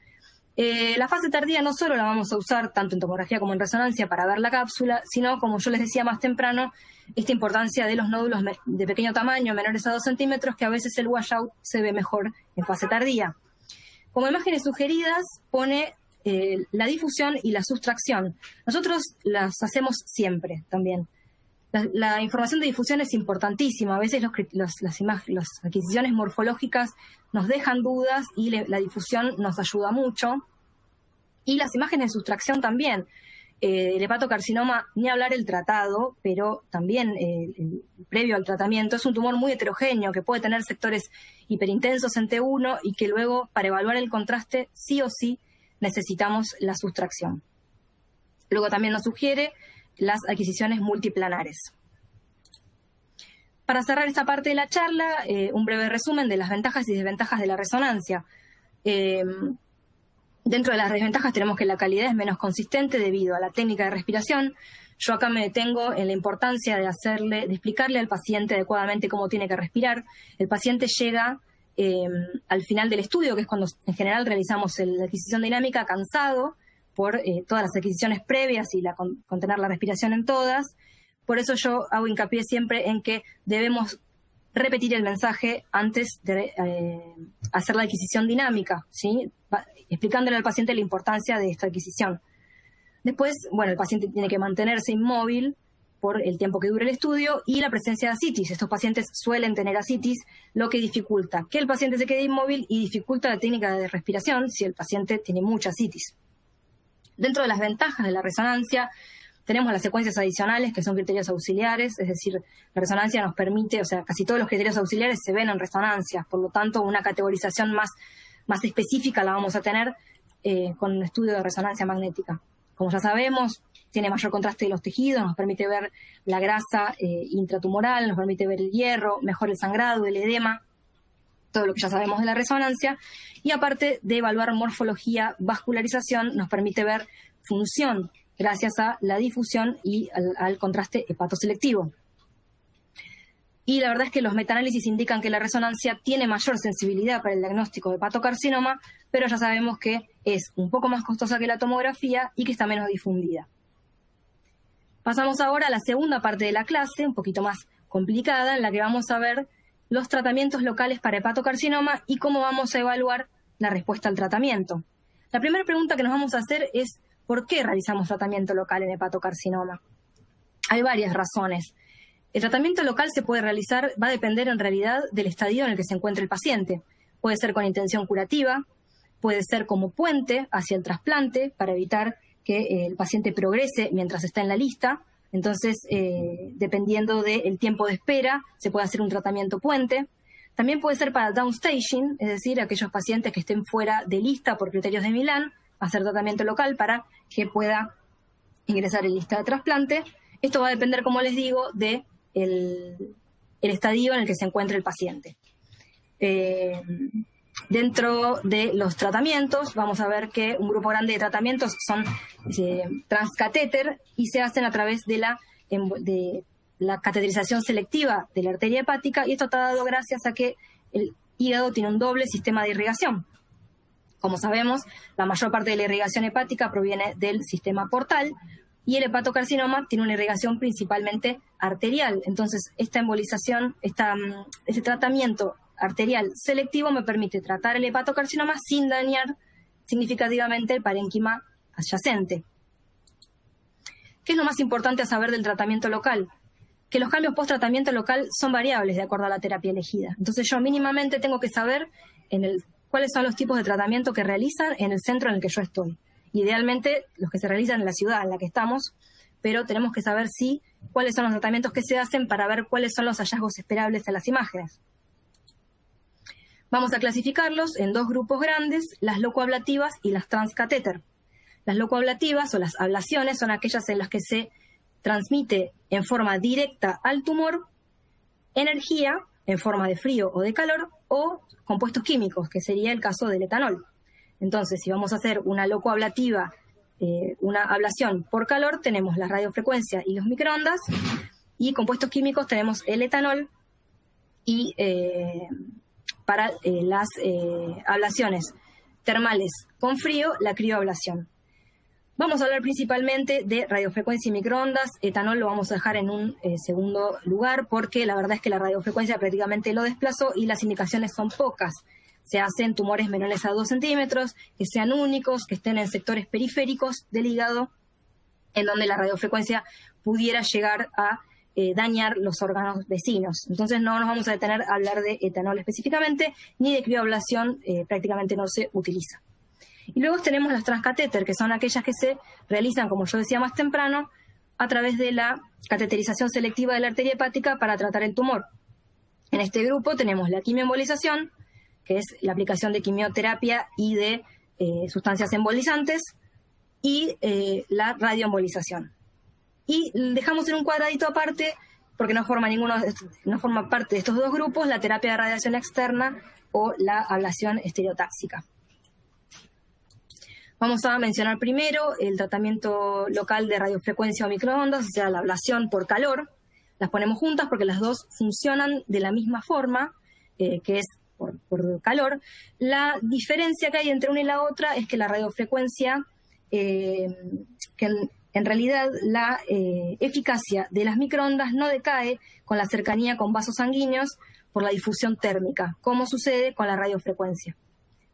La fase tardía no solo la vamos a usar tanto en tomografía como en resonancia para ver la cápsula, sino, como yo les decía más temprano, esta importancia de los nódulos de pequeño tamaño, menores a 2 centímetros, que a veces el washout se ve mejor en fase tardía. Como imágenes sugeridas pone la difusión y la sustracción. Nosotros las hacemos siempre también. La información de difusión es importantísima. A veces las adquisiciones morfológicas nos dejan dudas y la difusión nos ayuda mucho. Y las imágenes de sustracción también. El hepatocarcinoma, ni hablar el tratado, pero también el previo al tratamiento, es un tumor muy heterogéneo que puede tener sectores hiperintensos en T1 y que luego, para evaluar el contraste, sí o sí necesitamos la sustracción. Luego también nos sugiere las adquisiciones multiplanares. Para cerrar esta parte de la charla, un breve resumen de las ventajas y desventajas de la resonancia. Dentro de las desventajas tenemos que la calidad es menos consistente debido a la técnica de respiración. Yo acá me detengo en la importancia de explicarle al paciente adecuadamente cómo tiene que respirar. El paciente llega al final del estudio, que es cuando en general realizamos la adquisición dinámica, cansado por todas las adquisiciones previas y con tener la respiración en todas. Por eso yo hago hincapié siempre en que debemos repetir el mensaje antes de hacer la adquisición dinámica, ¿sí? Explicándole al paciente la importancia de esta adquisición. Después, bueno, el paciente tiene que mantenerse inmóvil por el tiempo que dure el estudio y la presencia de ascitis. Estos pacientes suelen tener ascitis, lo que dificulta que el paciente se quede inmóvil y dificulta la técnica de respiración si el paciente tiene mucha ascitis. Dentro de las ventajas de la resonancia, tenemos las secuencias adicionales, que son criterios auxiliares, es decir, la resonancia nos permite, o sea, casi todos los criterios auxiliares se ven en resonancias, por lo tanto, una categorización más específica la vamos a tener con un estudio de resonancia magnética. Como ya sabemos, tiene mayor contraste de los tejidos, nos permite ver la grasa intratumoral, nos permite ver el hierro, mejor el sangrado, el edema, todo lo que ya sabemos de la resonancia, y aparte de evaluar morfología, vascularización, nos permite ver función gracias a la difusión y al contraste hepatoselectivo. Y la verdad es que los metaanálisis indican que la resonancia tiene mayor sensibilidad para el diagnóstico de hepatocarcinoma, pero ya sabemos que es un poco más costosa que la tomografía y que está menos difundida. Pasamos ahora a la segunda parte de la clase, un poquito más complicada, en la que vamos a ver los tratamientos locales para hepatocarcinoma y cómo vamos a evaluar la respuesta al tratamiento. La primera pregunta que nos vamos a hacer es ¿por qué realizamos tratamiento local en hepatocarcinoma? Hay varias razones. El tratamiento local se puede realizar, va a depender en realidad del estadio en el que se encuentre el paciente. Puede ser con intención curativa, puede ser como puente hacia el trasplante para evitar que el paciente progrese mientras está en la lista. Entonces, dependiendo del tiempo de espera, se puede hacer un tratamiento puente. También puede ser para downstaging, es decir, aquellos pacientes que estén fuera de lista por criterios de Milán, hacer tratamiento local para que pueda ingresar en lista de trasplante. Esto va a depender, como les digo, de el estadio en el que se encuentre el paciente. Dentro de los tratamientos, vamos a ver que un grupo grande de tratamientos son transcatéter y se hacen a través de la cateterización selectiva de la arteria hepática, y esto está dado gracias a que el hígado tiene un doble sistema de irrigación. Como sabemos, la mayor parte de la irrigación hepática proviene del sistema portal y el hepatocarcinoma tiene una irrigación principalmente arterial. Entonces, esta embolización, este tratamiento arterial selectivo me permite tratar el hepatocarcinoma sin dañar significativamente el parénquima adyacente. ¿Qué es lo más importante a saber del tratamiento local? Que los cambios post-tratamiento local son variables de acuerdo a la terapia elegida. Entonces yo mínimamente tengo que saber cuáles son los tipos de tratamiento que realizan en el centro en el que yo estoy. Idealmente los que se realizan en la ciudad en la que estamos, pero tenemos que saber cuáles son los tratamientos que se hacen para ver cuáles son los hallazgos esperables en las imágenes. Vamos a clasificarlos en dos grupos grandes, las locoablativas y las transcatéter. Las locoablativas o las ablaciones son aquellas en las que se transmite en forma directa al tumor energía en forma de frío o de calor o compuestos químicos, que sería el caso del etanol. Entonces, si vamos a hacer una locoablativa, una ablación por calor, tenemos la radiofrecuencia y los microondas, y compuestos químicos tenemos el etanol, y para las ablaciones termales con frío, la crioablación. Vamos a hablar principalmente de radiofrecuencia y microondas. Etanol lo vamos a dejar en un segundo lugar porque la verdad es que la radiofrecuencia prácticamente lo desplazó y las indicaciones son pocas. Se hacen tumores menores a 2 centímetros, que sean únicos, que estén en sectores periféricos del hígado, en donde la radiofrecuencia pudiera llegar a dañar los órganos vecinos. Entonces no nos vamos a detener a hablar de etanol específicamente, ni de crioablación, prácticamente no se utiliza. Y luego tenemos las transcatéter, que son aquellas que se realizan, como yo decía más temprano, a través de la cateterización selectiva de la arteria hepática para tratar el tumor. En este grupo tenemos la quimioembolización, que es la aplicación de quimioterapia y de sustancias embolizantes, y la radioembolización. Y dejamos en un cuadradito aparte, porque no forma parte de estos dos grupos, la terapia de radiación externa o la ablación estereotáxica. Vamos a mencionar primero el tratamiento local de radiofrecuencia o microondas, o sea, la ablación por calor. Las ponemos juntas porque las dos funcionan de la misma forma, que es por calor. La diferencia que hay entre una y la otra es que la radiofrecuencia, que en realidad la eficacia de las microondas no decae con la cercanía con vasos sanguíneos por la difusión térmica, como sucede con la radiofrecuencia.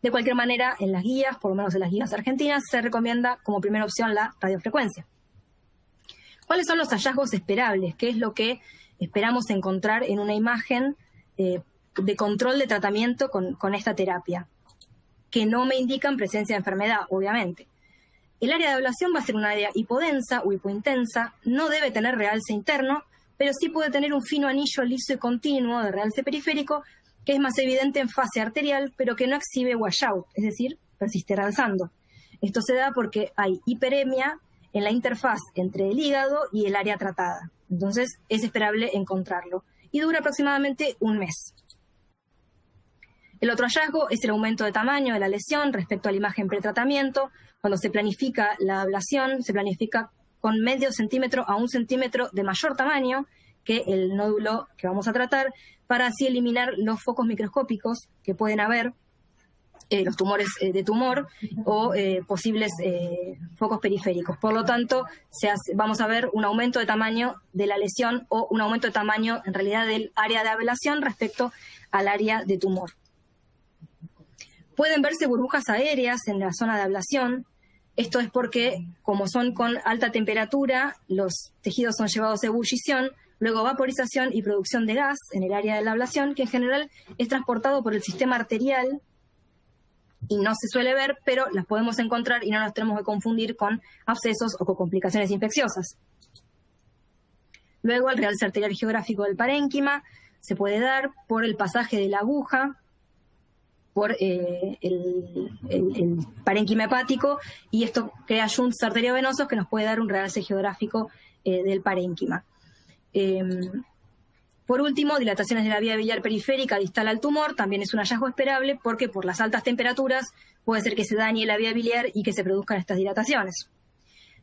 De cualquier manera, en las guías, por lo menos en las guías argentinas, se recomienda como primera opción la radiofrecuencia. ¿Cuáles son los hallazgos esperables? ¿Qué es lo que esperamos encontrar en una imagen de control de tratamiento con esta terapia? Que no me indican presencia de enfermedad, obviamente. El área de ablación va a ser un área hipodensa o hipointensa, no debe tener realce interno, pero sí puede tener un fino anillo liso y continuo de realce periférico, que es más evidente en fase arterial, pero que no exhibe washout, es decir, persiste realzando. Esto se da porque hay hiperemia en la interfaz entre el hígado y el área tratada. Entonces, es esperable encontrarlo. Y dura aproximadamente un mes. El otro hallazgo es el aumento de tamaño de la lesión respecto a la imagen pretratamiento. Cuando se planifica la ablación, se planifica con medio centímetro a 1 centímetro de mayor tamaño que el nódulo que vamos a tratar, para así eliminar los focos microscópicos que pueden haber, los tumores de tumor o posibles focos periféricos. Por lo tanto, vamos a ver un aumento de tamaño de la lesión o un aumento de tamaño, en realidad, del área de ablación respecto al área de tumor. Pueden verse burbujas aéreas en la zona de ablación. Esto es porque, como son con alta temperatura, los tejidos son llevados a ebullición, luego vaporización y producción de gas en el área de la ablación, que en general es transportado por el sistema arterial y no se suele ver, pero las podemos encontrar y no las tenemos que confundir con abscesos o con complicaciones infecciosas. Luego el realce arterial geográfico del parénquima, se puede dar por el pasaje de la aguja por el parénquima hepático, y esto crea shunts arteriovenosos que nos puede dar un realce geográfico del parénquima. Por último, dilataciones de la vía biliar periférica distal al tumor también es un hallazgo esperable porque por las altas temperaturas puede ser que se dañe la vía biliar y que se produzcan estas dilataciones.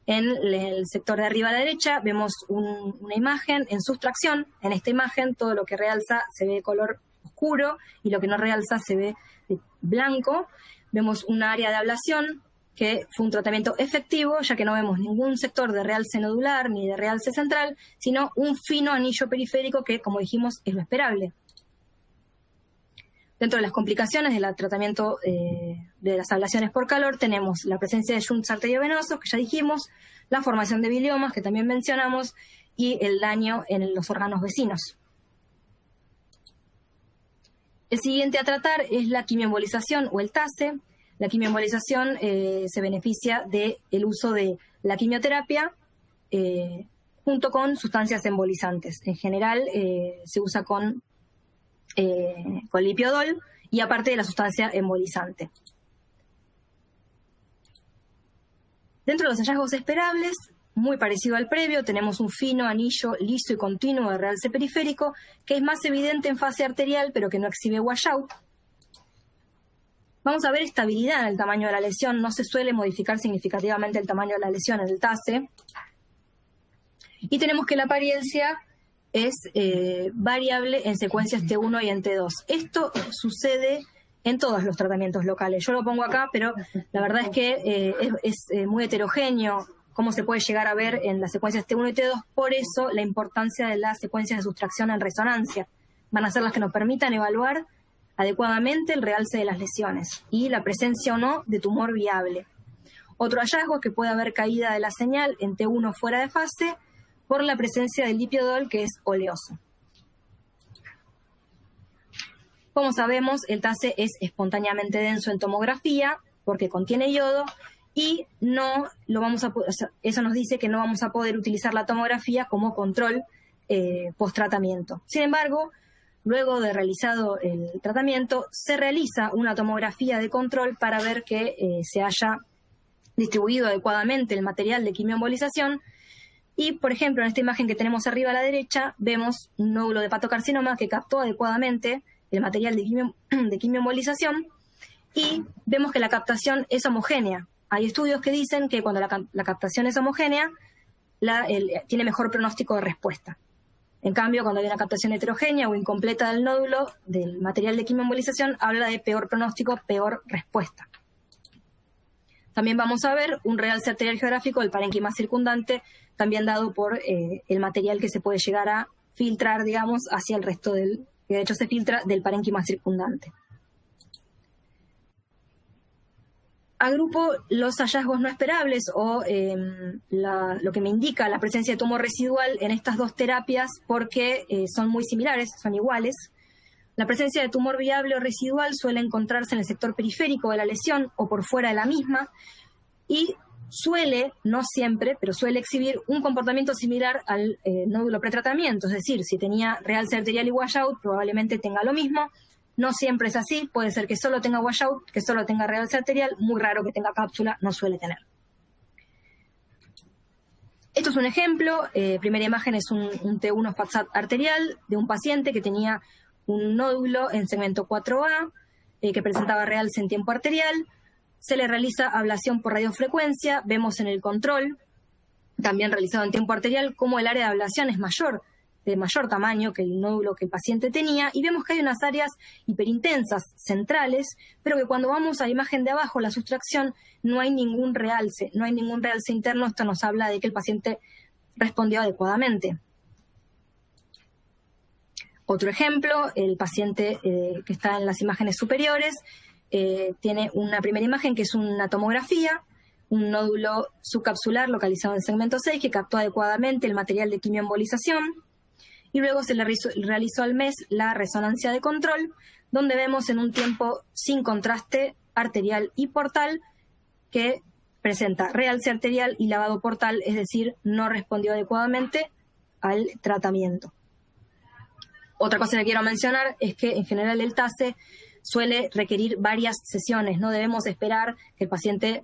En el sector de arriba a la derecha vemos una imagen en sustracción. En esta imagen todo lo que realza se ve de color oscuro y lo que no realza se ve de blanco. Vemos un área de ablación que fue un tratamiento efectivo, ya que no vemos ningún sector de realce nodular ni de realce central, sino un fino anillo periférico que, como dijimos, es lo esperable. Dentro de las complicaciones del tratamiento de las ablaciones por calor tenemos la presencia de shunts arteriovenosos, que ya dijimos, la formación de biliomas, que también mencionamos, y el daño en los órganos vecinos. El siguiente a tratar es la quimioembolización o el TACE. La quimioembolización se beneficia del uso de la quimioterapia junto con sustancias embolizantes. En general se usa con lipiodol y aparte de la sustancia embolizante. Dentro de los hallazgos esperables, muy parecido al previo, tenemos un fino anillo liso y continuo de realce periférico que es más evidente en fase arterial pero que no exhibe washout. Vamos a ver estabilidad en el tamaño de la lesión. No se suele modificar significativamente el tamaño de la lesión en el TACE. Y tenemos que la apariencia es variable en secuencias T1 y en T2. Esto sucede en todos los tratamientos locales. Yo lo pongo acá, pero la verdad es que es muy heterogéneo cómo se puede llegar a ver en las secuencias T1 y T2. Por eso la importancia de las secuencias de sustracción en resonancia. Van a ser las que nos permitan evaluar adecuadamente el realce de las lesiones y la presencia o no de tumor viable. Otro hallazgo es que puede haber caída de la señal en T1 fuera de fase por la presencia del lipiodol, que es oleoso. Como sabemos, el TACE es espontáneamente denso en tomografía porque contiene yodo y no lo vamos a poder, eso nos dice que no vamos a poder utilizar la tomografía como control post-tratamiento. Sin embargo, luego de realizado el tratamiento, se realiza una tomografía de control para ver que se haya distribuido adecuadamente el material de quimioembolización. Y, por ejemplo, en esta imagen que tenemos arriba a la derecha, vemos un nódulo de hepatocarcinoma que captó adecuadamente el material de quimioembolización y vemos que la captación es homogénea. Hay estudios que dicen que cuando la captación es homogénea, tiene mejor pronóstico de respuesta. En cambio, cuando hay una captación heterogénea o incompleta del nódulo del material de quimioembolización, habla de peor pronóstico, peor respuesta. También vamos a ver un realce arterial geográfico del parénquima circundante, también dado por el material que se puede llegar a filtrar, digamos, hacia el resto que de hecho se filtra del parénquima circundante. Agrupo los hallazgos no esperables o lo que me indica la presencia de tumor residual en estas dos terapias porque son muy similares, son iguales. La presencia de tumor viable o residual suele encontrarse en el sector periférico de la lesión o por fuera de la misma y suele, no siempre, pero suele exhibir un comportamiento similar al nódulo pretratamiento. Es decir, si tenía realce arterial y washout, probablemente tenga lo mismo. No siempre es así, puede ser que solo tenga washout, que solo tenga realce arterial, muy raro que tenga cápsula, no suele tener. Esto es un ejemplo, primera imagen es un T1 FATSAT arterial de un paciente que tenía un nódulo en segmento 4A que presentaba realce en tiempo arterial. Se le realiza ablación por radiofrecuencia, vemos en el control, también realizado en tiempo arterial, cómo el área de ablación es de mayor tamaño que el nódulo que el paciente tenía, y vemos que hay unas áreas hiperintensas centrales, pero que cuando vamos a la imagen de abajo, la sustracción, no hay ningún realce interno. Esto nos habla de que el paciente respondió adecuadamente. Otro ejemplo, el paciente que está en las imágenes superiores, tiene una primera imagen que es una tomografía, un nódulo subcapsular localizado en el segmento 6 que captó adecuadamente el material de quimioembolización. Y luego se le realizó al mes la resonancia de control, donde vemos en un tiempo sin contraste arterial y portal que presenta realce arterial y lavado portal, es decir, no respondió adecuadamente al tratamiento. Otra cosa que quiero mencionar es que en general el TASE suele requerir varias sesiones. No debemos esperar que el paciente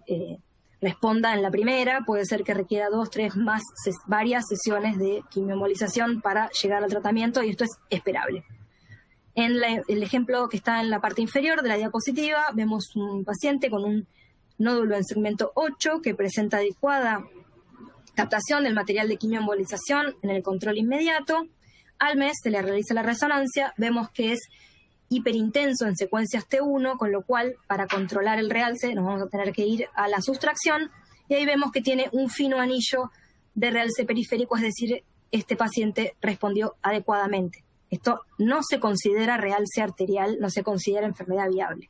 responda en la primera. Puede ser que requiera 2, 3 más, varias sesiones de quimioembolización para llegar al tratamiento, y esto es esperable. En el ejemplo que está en la parte inferior de la diapositiva, vemos un paciente con un nódulo en segmento 8 que presenta adecuada captación del material de quimioembolización en el control inmediato. Al mes se le realiza la resonancia, vemos que es hiperintenso en secuencias T1, con lo cual para controlar el realce nos vamos a tener que ir a la sustracción, y ahí vemos que tiene un fino anillo de realce periférico, es decir, este paciente respondió adecuadamente. Esto no se considera realce arterial, no se considera enfermedad viable.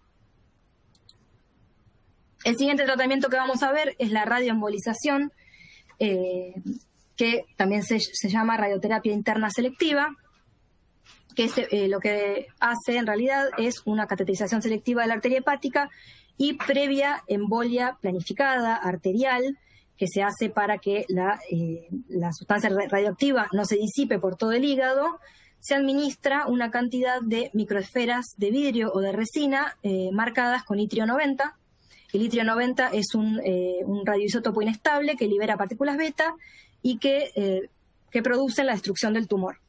El siguiente tratamiento que vamos a ver es la radioembolización, que también se llama radioterapia interna selectiva, que lo que hace en realidad es una cateterización selectiva de la arteria hepática y previa embolia planificada arterial, que se hace para que la sustancia radioactiva no se disipe por todo el hígado. Se administra una cantidad de microesferas de vidrio o de resina marcadas con itrio 90. El itrio 90 es un radioisótopo inestable que libera partículas beta y que producen la destrucción del tumor.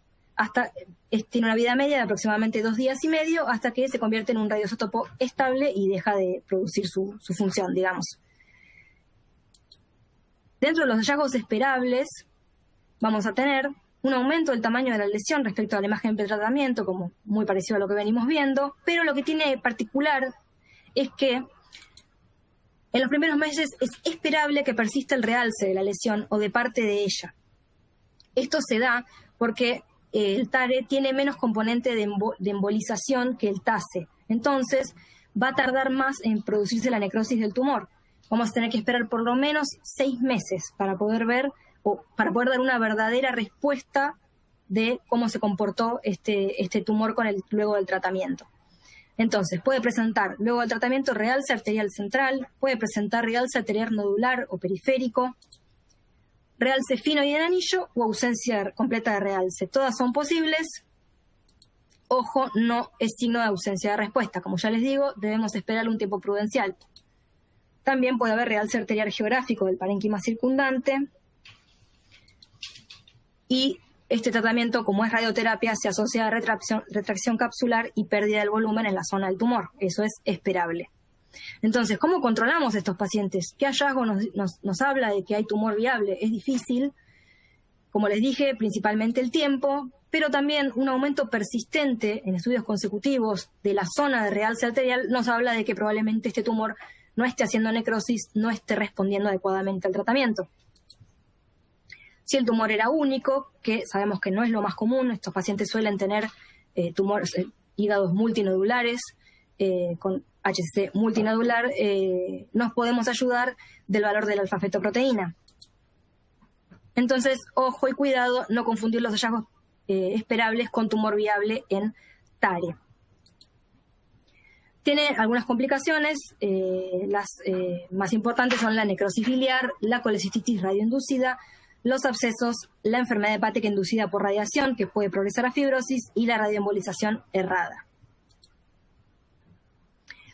Tiene una vida media de aproximadamente 2 días y medio, hasta que se convierte en un radioisótopo estable y deja de producir su función, digamos. Dentro de los hallazgos esperables vamos a tener un aumento del tamaño de la lesión respecto a la imagen pretratamiento, como muy parecido a lo que venimos viendo, pero lo que tiene particular es que en los primeros meses es esperable que persista el realce de la lesión o de parte de ella. Esto se da porque el TARE tiene menos componente de embolización que el TASE. Entonces, va a tardar más en producirse la necrosis del tumor. Vamos a tener que esperar por lo menos 6 meses para poder ver o para poder dar una verdadera respuesta de cómo se comportó este tumor luego del tratamiento. Entonces, puede presentar luego del tratamiento realce arterial central, puede presentar realce arterial nodular o periférico, realce fino y en anillo o ausencia completa de realce. Todas son posibles. Ojo, no es signo de ausencia de respuesta. Como ya les digo, debemos esperar un tiempo prudencial. También puede haber realce arterial geográfico del parénquima circundante. Y este tratamiento, como es radioterapia, se asocia a retracción capsular y pérdida del volumen en la zona del tumor. Eso es esperable. Entonces, ¿cómo controlamos a estos pacientes? ¿Qué hallazgo nos habla de que hay tumor viable? Es difícil. Como les dije, principalmente el tiempo, pero también un aumento persistente en estudios consecutivos de la zona de realce arterial nos habla de que probablemente este tumor no esté haciendo necrosis, no esté respondiendo adecuadamente al tratamiento. Si el tumor era único, que sabemos que no es lo más común, estos pacientes suelen tener hígados multinodulares, con HCC multinodular, nos podemos ayudar del valor de la alfa-fetoproteína. Entonces, ojo y cuidado, no confundir los hallazgos esperables con tumor viable en TARE. Tiene algunas complicaciones, las más importantes son la necrosis biliar, la colecistitis radioinducida, los abscesos, la enfermedad hepática inducida por radiación, que puede progresar a fibrosis, y la radioembolización errada.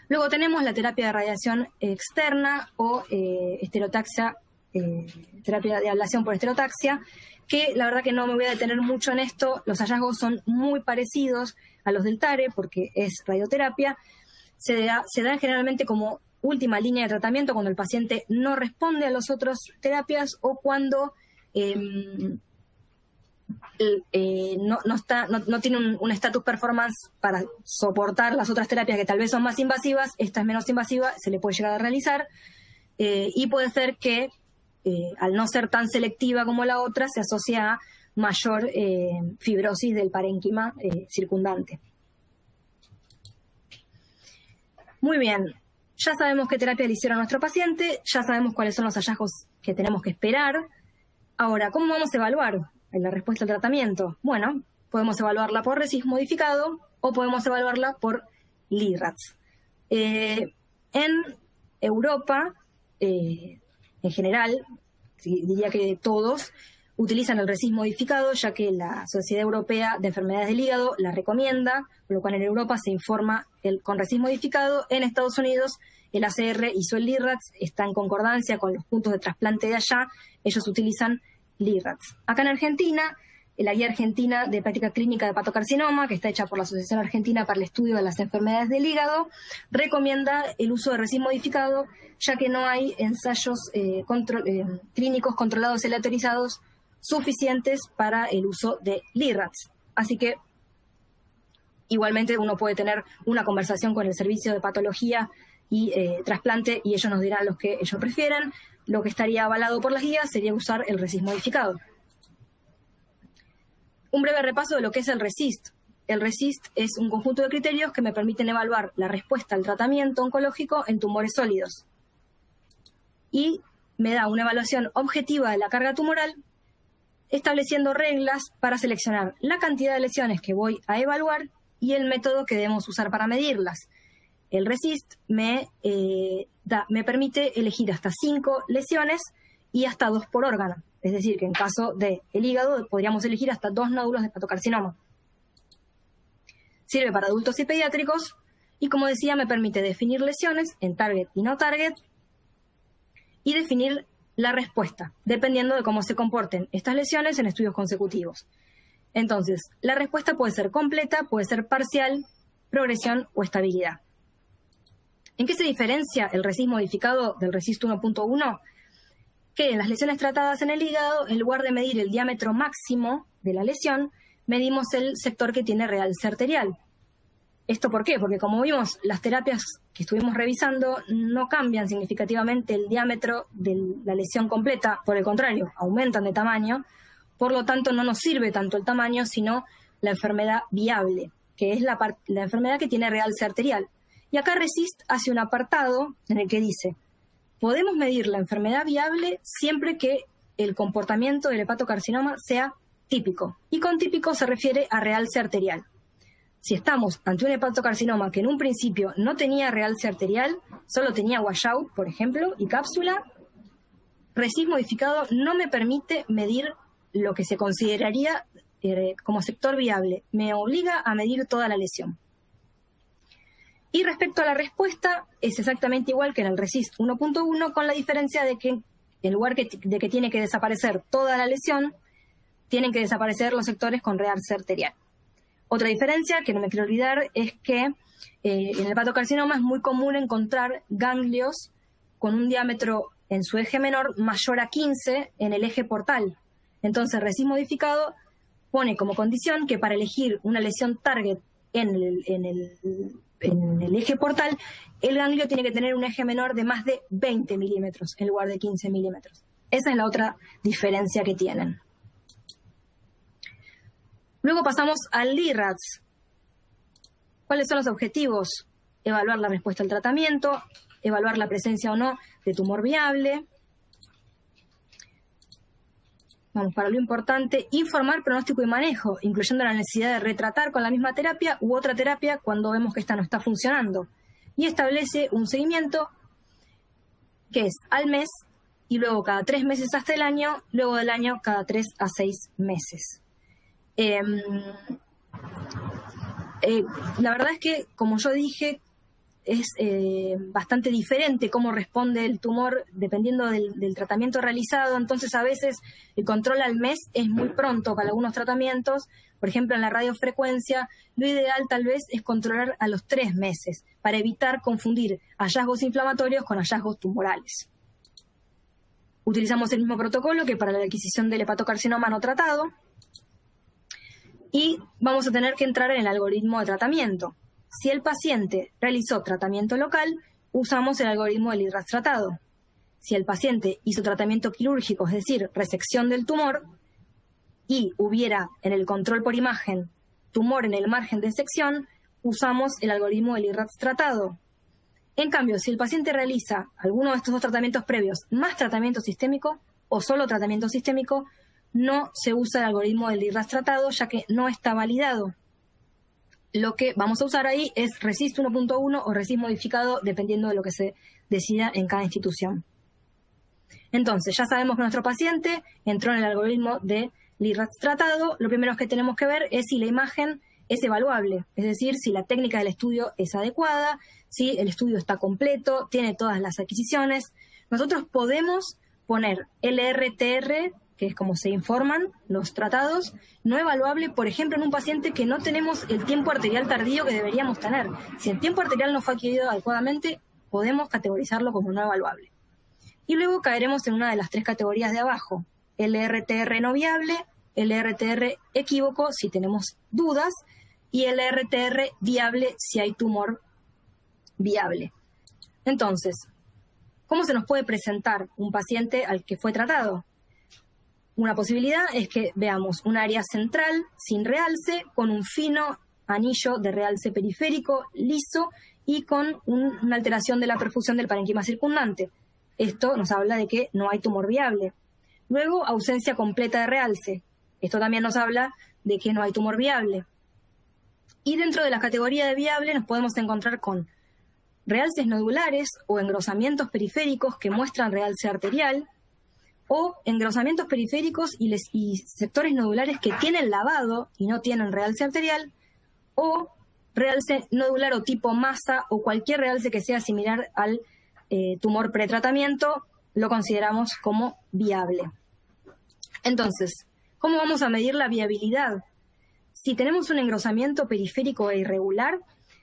Luego tenemos la terapia de radiación externa o estereotaxia, terapia de ablación por estereotaxia, que la verdad que no me voy a detener mucho en esto. Los hallazgos son muy parecidos a los del TARE porque es radioterapia. Se da generalmente como última línea de tratamiento cuando el paciente no responde a las otras terapias o cuando no tiene un status performance para soportar las otras terapias que tal vez son más invasivas. Esta es menos invasiva, se le puede llegar a realizar y puede ser que al no ser tan selectiva como la otra se asocia a mayor fibrosis del parénquima circundante. Muy bien, ya sabemos qué terapia le hicieron a nuestro paciente, ya sabemos cuáles son los hallazgos que tenemos que esperar. Ahora, ¿cómo vamos a evaluar la respuesta al tratamiento? Bueno, podemos evaluarla por RECIST modificado o podemos evaluarla por LIRADS. En Europa, en general, diría que todos, utilizan el RECIST modificado, ya que la Sociedad Europea de Enfermedades del Hígado la recomienda, por lo cual en Europa se informa con RECIST modificado. En Estados Unidos, el ACR hizo el LIRADS, está en concordancia con los puntos de trasplante de allá, ellos utilizan LIRADS. Acá en Argentina, la Guía Argentina de Práctica Clínica de Hepatocarcinoma, que está hecha por la Asociación Argentina para el Estudio de las Enfermedades del Hígado, recomienda el uso de RECIST modificado, ya que no hay ensayos clínicos controlados y aleatorizados suficientes para el uso de LIRADS. Así que igualmente uno puede tener una conversación con el servicio de patología y trasplante y ellos nos dirán los que ellos prefieren. Lo que estaría avalado por las guías sería usar el RECIST modificado. Un breve repaso de lo que es el RECIST. El RECIST es un conjunto de criterios que me permiten evaluar la respuesta al tratamiento oncológico en tumores sólidos. Y me da una evaluación objetiva de la carga tumoral, estableciendo reglas para seleccionar la cantidad de lesiones que voy a evaluar y el método que debemos usar para medirlas. El RECIST me permite elegir hasta 5 lesiones y hasta 2 por órgano. Es decir, que en caso del hígado podríamos elegir hasta 2 nódulos de hepatocarcinoma. Sirve para adultos y pediátricos y, como decía, me permite definir lesiones en target y no target y definir la respuesta, dependiendo de cómo se comporten estas lesiones en estudios consecutivos. Entonces, la respuesta puede ser completa, puede ser parcial, progresión o estabilidad. ¿En qué se diferencia el RECIST modificado del RECIST 1.1? Que en las lesiones tratadas en el hígado, en lugar de medir el diámetro máximo de la lesión, medimos el sector que tiene realce arterial. ¿Esto por qué? Porque como vimos, las terapias que estuvimos revisando no cambian significativamente el diámetro de la lesión completa, por el contrario, aumentan de tamaño, por lo tanto no nos sirve tanto el tamaño, sino la enfermedad viable, que es la enfermedad que tiene realce arterial. Y acá RECIST hace un apartado en el que dice: podemos medir la enfermedad viable siempre que el comportamiento del hepatocarcinoma sea típico. Y con típico se refiere a realce arterial. Si estamos ante un hepatocarcinoma que en un principio no tenía realce arterial, solo tenía washout, por ejemplo, y cápsula, RECIST modificado no me permite medir lo que se consideraría como sector viable. Me obliga a medir toda la lesión. Y respecto a la respuesta, es exactamente igual que en el RECIST 1.1, con la diferencia de que en lugar de que tiene que desaparecer toda la lesión, tienen que desaparecer los sectores con realce arterial. Otra diferencia que no me quiero olvidar es que en el hepatocarcinoma es muy común encontrar ganglios con un diámetro en su eje menor mayor a 15 en el eje portal. Entonces, RECIST modificado pone como condición que para elegir una lesión target en el eje portal, el ganglio tiene que tener un eje menor de más de 20 milímetros en lugar de 15 milímetros. Esa es la otra diferencia que tienen. Luego pasamos al LIRADS. ¿Cuáles son los objetivos? Evaluar la respuesta al tratamiento, evaluar la presencia o no de tumor viable. Vamos para lo importante: informar pronóstico y manejo, incluyendo la necesidad de retratar con la misma terapia u otra terapia cuando vemos que esta no está funcionando. Y establece un seguimiento que es al mes y luego cada 3 meses hasta el año, luego del año cada 3 a 6 meses. La verdad es que, como yo dije, es bastante diferente cómo responde el tumor dependiendo del tratamiento realizado. Entonces, a veces el control al mes es muy pronto para algunos tratamientos. Por ejemplo, en la radiofrecuencia, lo ideal tal vez es controlar a los 3 meses para evitar confundir hallazgos inflamatorios con hallazgos tumorales. Utilizamos el mismo protocolo que para la adquisición del hepatocarcinoma no tratado. Y vamos a tener que entrar en el algoritmo de tratamiento. Si el paciente realizó tratamiento local, usamos el algoritmo del LIRADS tratado. Si el paciente hizo tratamiento quirúrgico, es decir, resección del tumor, y hubiera en el control por imagen tumor en el margen de sección, usamos el algoritmo del LIRADS tratado. En cambio, si el paciente realiza alguno de estos 2 tratamientos previos más tratamiento sistémico o solo tratamiento sistémico, no se usa el algoritmo del LIRADS tratado, ya que no está validado. Lo que vamos a usar ahí es RECIST 1.1 o RECIST modificado, dependiendo de lo que se decida en cada institución. Entonces, ya sabemos que nuestro paciente entró en el algoritmo de LIRADS tratado. Lo primero que tenemos que ver es si la imagen es evaluable, es decir, si la técnica del estudio es adecuada, si el estudio está completo, tiene todas las adquisiciones. Nosotros podemos poner LRTR, que es como se informan los tratados, no evaluable, por ejemplo, en un paciente que no tenemos el tiempo arterial tardío que deberíamos tener. Si el tiempo arterial no fue adquirido adecuadamente, podemos categorizarlo como no evaluable. Y luego caeremos en una de las tres categorías de abajo: LRTR no viable, LRTR equívoco si tenemos dudas, y LRTR viable si hay tumor viable. Entonces, ¿cómo se nos puede presentar un paciente al que fue tratado? Una posibilidad es que veamos un área central sin realce, con un fino anillo de realce periférico liso y con una alteración de la perfusión del parenquima circundante. Esto nos habla de que no hay tumor viable. Luego, ausencia completa de realce. Esto también nos habla de que no hay tumor viable. Y dentro de la categoría de viable nos podemos encontrar con realces nodulares o engrosamientos periféricos que muestran realce arterial, o engrosamientos periféricos y sectores nodulares que tienen lavado y no tienen realce arterial, o realce nodular o tipo masa, o cualquier realce que sea similar al tumor pretratamiento, lo consideramos como viable. Entonces, ¿cómo vamos a medir la viabilidad? Si tenemos un engrosamiento periférico e irregular,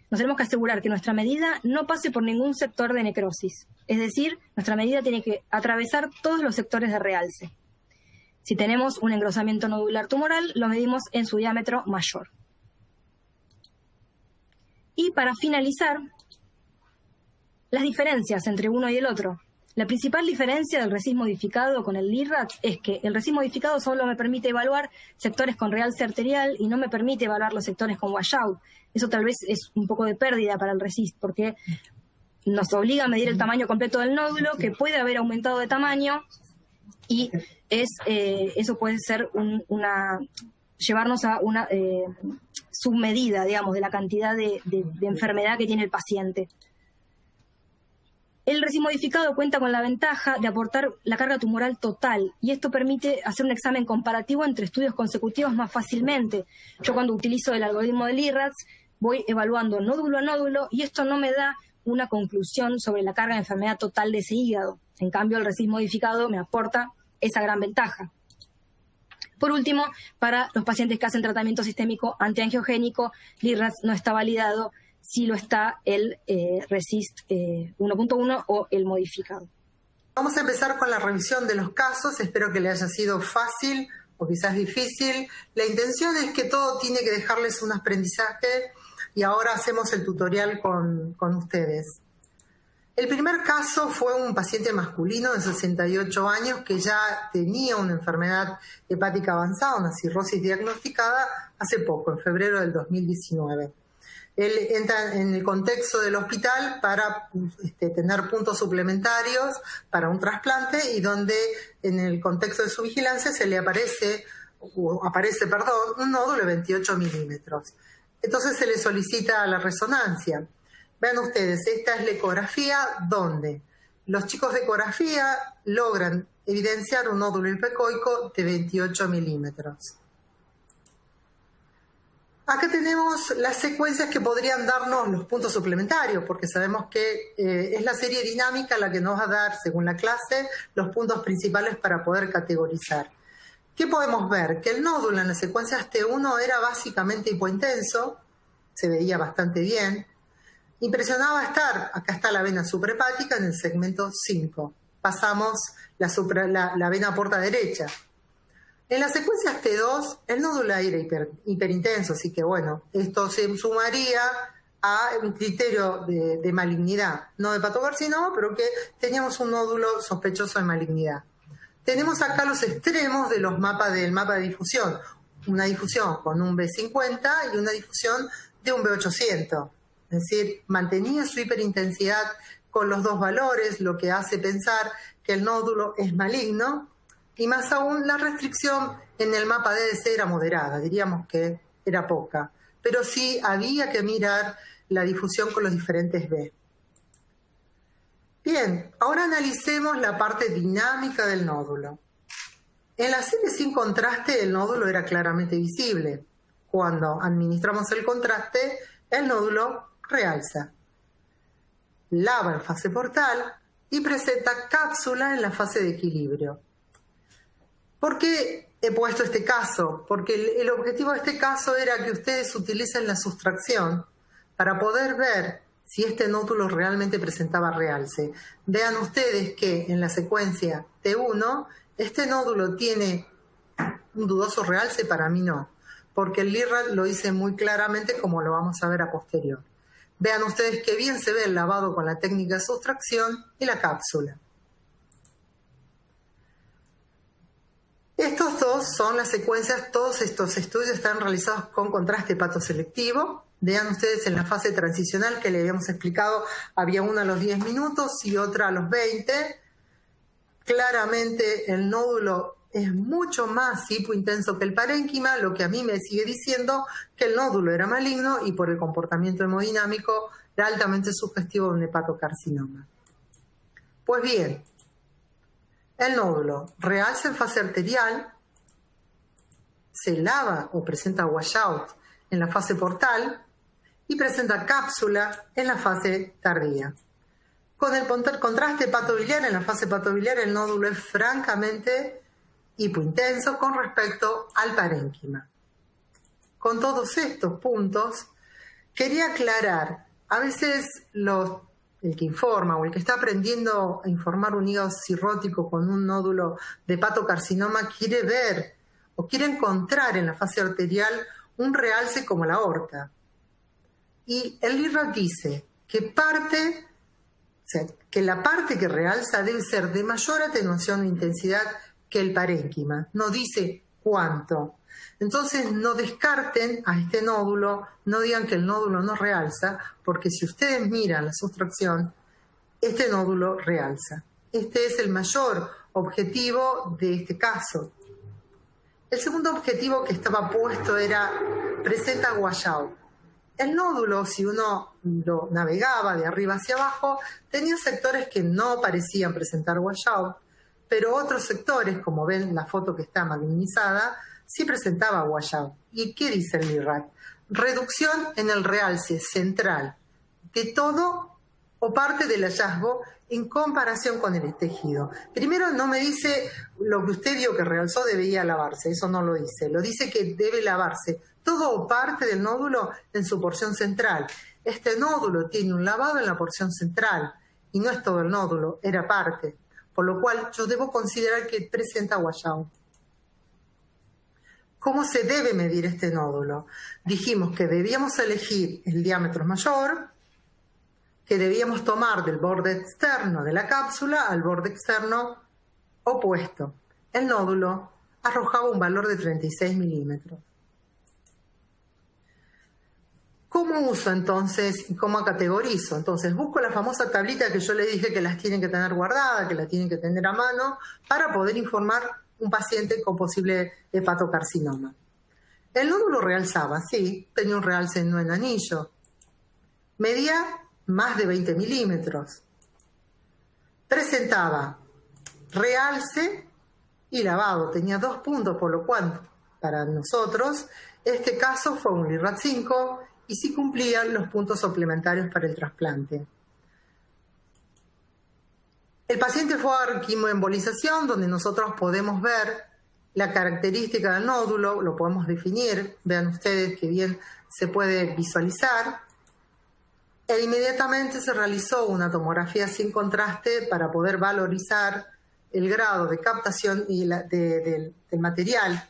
nos tenemos que asegurar que nuestra medida no pase por ningún sector de necrosis. Es decir, nuestra medida tiene que atravesar todos los sectores de realce. Si tenemos un engrosamiento nodular tumoral, lo medimos en su diámetro mayor. Y para finalizar, las diferencias entre uno y el otro. La principal diferencia del RECIST modificado con el LIRADS es que el RECIST modificado solo me permite evaluar sectores con realce arterial y no me permite evaluar los sectores con washout. Eso tal vez es un poco de pérdida para el RECIST, porque nos obliga a medir el tamaño completo del nódulo, que puede haber aumentado de tamaño, y eso puede ser llevarnos a una submedida, digamos, de la cantidad de enfermedad que tiene el paciente. El RECIST modificado cuenta con la ventaja de aportar la carga tumoral total, y esto permite hacer un examen comparativo entre estudios consecutivos más fácilmente. Yo, cuando utilizo el algoritmo de LIRADS, voy evaluando nódulo a nódulo, y esto no me da una conclusión sobre la carga de enfermedad total de ese hígado. En cambio, el RECIST modificado me aporta esa gran ventaja. Por último, para los pacientes que hacen tratamiento sistémico antiangiogénico, LIRADS no está validado si lo está el RECIST 1.1 o el modificado.
Vamos a empezar con la revisión de los casos. Espero que le haya sido fácil o quizás difícil. La intención es que todo tiene que dejarles un aprendizaje, y ahora hacemos el tutorial con ustedes. El primer caso fue un paciente masculino de 68 años que ya tenía una enfermedad hepática avanzada, una cirrosis diagnosticada hace poco, en febrero del 2019. Él entra en el contexto del hospital para tener puntos suplementarios para un trasplante, y donde en el contexto de su vigilancia se le aparece un nódulo de 28 milímetros. Entonces se le solicita la resonancia. Vean ustedes, esta es la ecografía donde los chicos de ecografía logran evidenciar un nódulo hipoecoico de 28 milímetros. Acá tenemos las secuencias que podrían darnos los puntos suplementarios, porque sabemos que es la serie dinámica la que nos va a dar, según la clase, los puntos principales para poder categorizar. ¿Qué podemos ver? Que el nódulo en las secuencias T1 era básicamente hipointenso, se veía bastante bien. Impresionaba estar, acá está la vena suprahepática en el segmento 5. Pasamos la vena porta derecha. En las secuencias T2, el nódulo era hiperintenso, así que bueno, esto se sumaría a un criterio de malignidad, no de patocarcinoma, pero que teníamos un nódulo sospechoso de malignidad. Tenemos acá los extremos de los mapas del mapa de difusión, una difusión con un B50 y una difusión de un B800. Es decir, mantenía su hiperintensidad con los dos valores, lo que hace pensar que el nódulo es maligno, y más aún la restricción en el mapa DDC era moderada, diríamos que era poca, pero sí había que mirar la difusión con los diferentes B. Bien, ahora analicemos la parte dinámica del nódulo. En la serie sin contraste el nódulo era claramente visible. Cuando administramos el contraste, el nódulo realza, lava en fase portal y presenta cápsula en la fase de equilibrio. ¿Por qué he puesto este caso? Porque el objetivo de este caso era que ustedes utilicen la sustracción para poder ver si este nódulo realmente presentaba realce. Vean ustedes que en la secuencia T1 este nódulo tiene un dudoso realce, para mí no, porque el LIRAD lo dice muy claramente, como lo vamos a ver a posterior. Vean ustedes que bien se ve el lavado con la técnica de sustracción y la cápsula. Estos dos son las secuencias, todos estos estudios están realizados con contraste hepatoselectivo. Vean ustedes en la fase transicional que le habíamos explicado, había una a los 10 minutos y otra a los 20. Claramente el nódulo es mucho más hipointenso que el parénquima, lo que a mí me sigue diciendo que el nódulo era maligno y por el comportamiento hemodinámico era altamente sugestivo de un hepatocarcinoma. Pues bien, el nódulo realza en fase arterial, se lava o presenta washout en la fase portal y presenta cápsula en la fase tardía. Con el contraste hepatobiliar, en la fase hepatobiliar el nódulo es francamente hipointenso con respecto al parénquima. Con todos estos puntos, quería aclarar, a veces el que informa o el que está aprendiendo a informar un hígado cirrótico con un nódulo de hepatocarcinoma quiere ver o quiere encontrar en la fase arterial un realce como la aorta. Y el LIRAD dice que que la parte que realza debe ser de mayor atenuación e intensidad que el parénquima. No dice cuánto. Entonces no descarten a este nódulo, no digan que el nódulo no realza, porque si ustedes miran la sustracción, este nódulo realza. Este es el mayor objetivo de este caso. El segundo objetivo que estaba puesto era presenta washout. El nódulo, si uno lo navegaba de arriba hacia abajo, tenía sectores que no parecían presentar washout, pero otros sectores, como ven la foto que está magnetizada, sí presentaba washout. ¿Y qué dice el LIRAD? Reducción en el realce central de todo o parte del hallazgo en comparación con el tejido. Primero no me dice lo que usted vio que realzó debería lavarse, eso no lo dice. Lo dice que debe lavarse todo o parte del nódulo en su porción central. Este nódulo tiene un lavado en la porción central y no es todo el nódulo, era parte. Por lo cual yo debo considerar que presenta washout. ¿Cómo se debe medir este nódulo? Dijimos que debíamos elegir el diámetro mayor, que debíamos tomar del borde externo de la cápsula al borde externo opuesto. El nódulo arrojaba un valor de 36 milímetros. ¿Cómo uso entonces y cómo categorizo? Entonces busco la famosa tablita que yo le dije que las tienen que tener guardada, que la tienen que tener a mano para poder informar un paciente con posible hepatocarcinoma. El nódulo realzaba, sí, tenía un realce no en anillo. Medía más de 20 milímetros. Presentaba realce y lavado. Tenía 2 puntos, por lo cual para nosotros este caso fue un LIRAD 5 y sí cumplían los puntos suplementarios para el trasplante. El paciente fue a quimoembolización, donde nosotros podemos ver la característica del nódulo, lo podemos definir, vean ustedes que bien se puede visualizar. E inmediatamente se realizó una tomografía sin contraste para poder valorizar el grado de captación y del material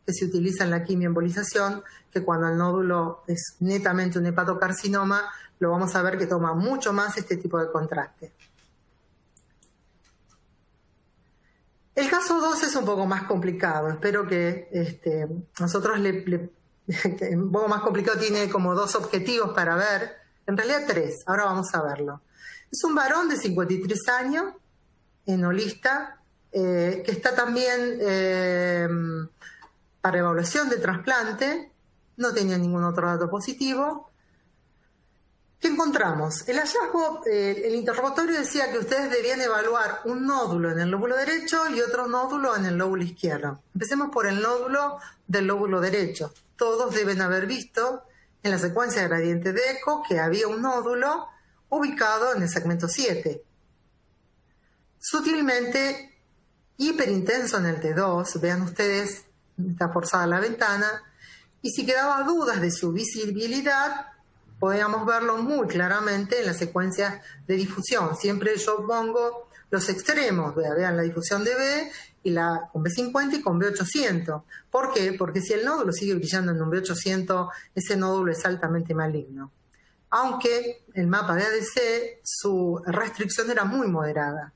que se utiliza en la quimioembolización, que cuando el nódulo es netamente un hepatocarcinoma, lo vamos a ver que toma mucho más este tipo de contraste. El caso 2 es un poco más complicado. Espero que nosotros un poco más complicado, tiene como 2 objetivos para ver. En realidad 3, ahora vamos a verlo. Es un varón de 53 años, enolista, que está también para evaluación de trasplante, no tenía ningún otro dato positivo, ¿Qué encontramos? El hallazgo, el interrogatorio decía que ustedes debían evaluar un nódulo en el lóbulo derecho y otro nódulo en el lóbulo izquierdo. Empecemos por el nódulo del lóbulo derecho. Todos deben haber visto en la secuencia de gradiente de eco que había un nódulo ubicado en el segmento 7. Sutilmente hiperintenso en el T2, vean ustedes, está forzada la ventana, y si quedaba dudas de su visibilidad, podíamos verlo muy claramente en la secuencia de difusión. Siempre yo pongo los extremos, vean la difusión de B y con B50 y con B800. ¿Por qué? Porque si el nódulo sigue brillando en un B800, ese nódulo es altamente maligno. Aunque el mapa de ADC, su restricción era muy moderada.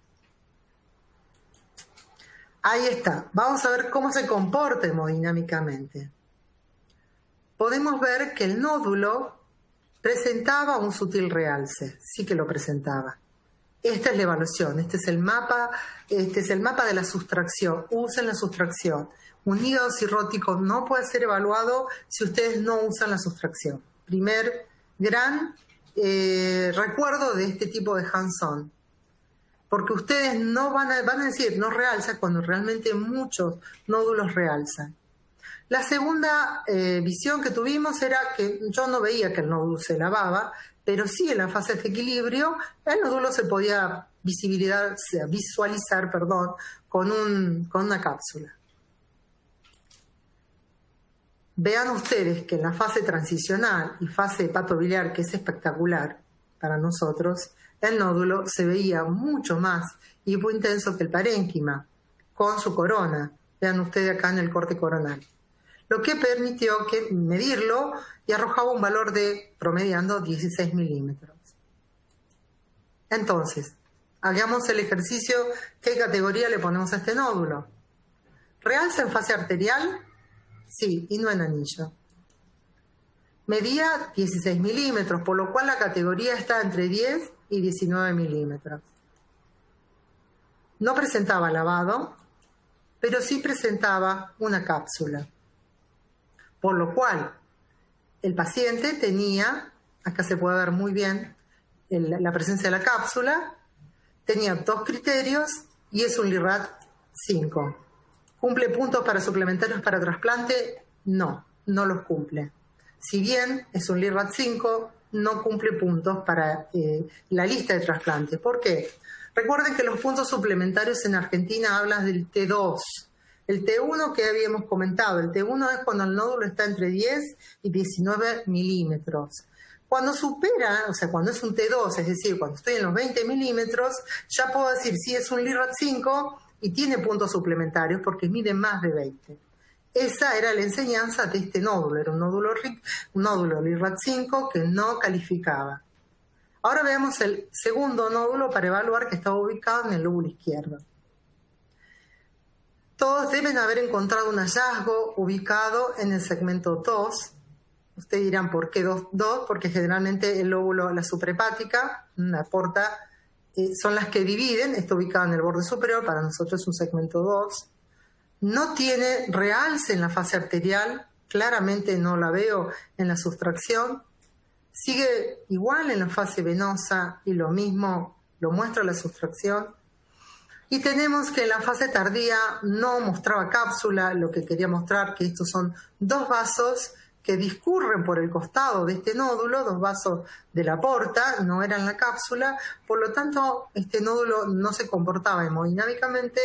Ahí está. Vamos a ver cómo se comporta hemodinámicamente. Podemos ver que el nódulo presentaba un sutil realce, sí que lo presentaba. Esta es la evaluación, este es el mapa de la sustracción. Usen la sustracción. Un hígado cirrótico no puede ser evaluado si ustedes no usan la sustracción. Primer gran recuerdo de este tipo de hands-on. Porque ustedes no van a decir no realza cuando realmente muchos nódulos realzan. La segunda visión que tuvimos era que yo no veía que el nódulo se lavaba, pero sí en la fase de equilibrio el nódulo se podía visualizar con una cápsula. Vean ustedes que en la fase transicional y fase hepatobiliar, que es espectacular para nosotros, el nódulo se veía mucho más hipointenso que el parénquima, con su corona. Vean ustedes acá en el corte coronal. Lo que permitió que medirlo y arrojaba un valor de, promediando, 16 milímetros. Entonces, hagamos el ejercicio, ¿qué categoría le ponemos a este nódulo? ¿Realza en fase arterial? Sí, y no en anillo. Medía 16 milímetros, por lo cual la categoría está entre 10 y 19 milímetros. No presentaba lavado, pero sí presentaba una cápsula. Por lo cual, el paciente tenía, acá se puede ver muy bien la presencia de la cápsula, tenía 2 criterios y es un LIRAD 5. ¿Cumple puntos para suplementarios para trasplante? No, no los cumple. Si bien es un LIRAD 5, no cumple puntos para la lista de trasplantes. ¿Por qué? Recuerden que los puntos suplementarios en Argentina hablan del T2. El T1 que habíamos comentado, el T1 es cuando el nódulo está entre 10 y 19 milímetros. Cuando supera, o sea, cuando es un T2, es decir, cuando estoy en los 20 milímetros, ya puedo decir si es un LIRAD 5 y tiene puntos suplementarios porque mide más de 20. Esa era la enseñanza de este nódulo, era un nódulo LIRAD 5 que no calificaba. Ahora veamos el segundo nódulo para evaluar que estaba ubicado en el lóbulo izquierdo. Todos deben haber encontrado un hallazgo ubicado en el segmento 2. Ustedes dirán, ¿por qué 2? Porque generalmente el lóbulo, la suprahepática, la porta, son las que dividen. Está ubicado en el borde superior, para nosotros es un segmento 2. No tiene realce en la fase arterial, claramente no la veo en la sustracción. Sigue igual en la fase venosa y lo mismo lo muestra la sustracción. Y tenemos que en la fase tardía no mostraba cápsula, lo que quería mostrar que estos son 2 vasos que discurren por el costado de este nódulo, 2 vasos de la porta, no eran la cápsula, por lo tanto este nódulo no se comportaba hemodinámicamente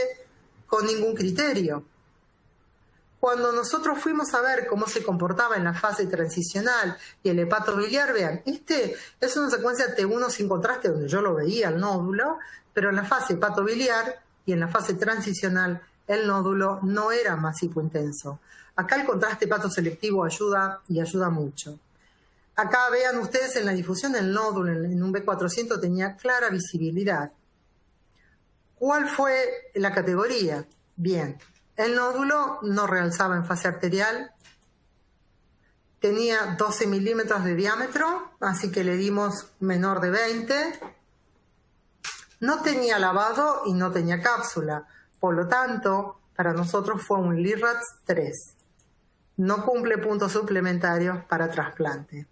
con ningún criterio. Cuando nosotros fuimos a ver cómo se comportaba en la fase transicional y el hepatobiliar, vean, este es una secuencia T1 sin contraste donde yo lo veía el nódulo, pero en la fase hepatobiliar y en la fase transicional el nódulo no era más hipointenso. Acá el contraste hepatoselectivo ayuda y ayuda mucho. Acá vean ustedes en la difusión el nódulo en un B400 tenía clara visibilidad. ¿Cuál fue la categoría? Bien, el nódulo no realzaba en fase arterial, tenía 12 milímetros de diámetro, así que le dimos menor de 20. No tenía lavado y no tenía cápsula, por lo tanto, para nosotros fue un LIRAD 3. No cumple puntos suplementarios para trasplante.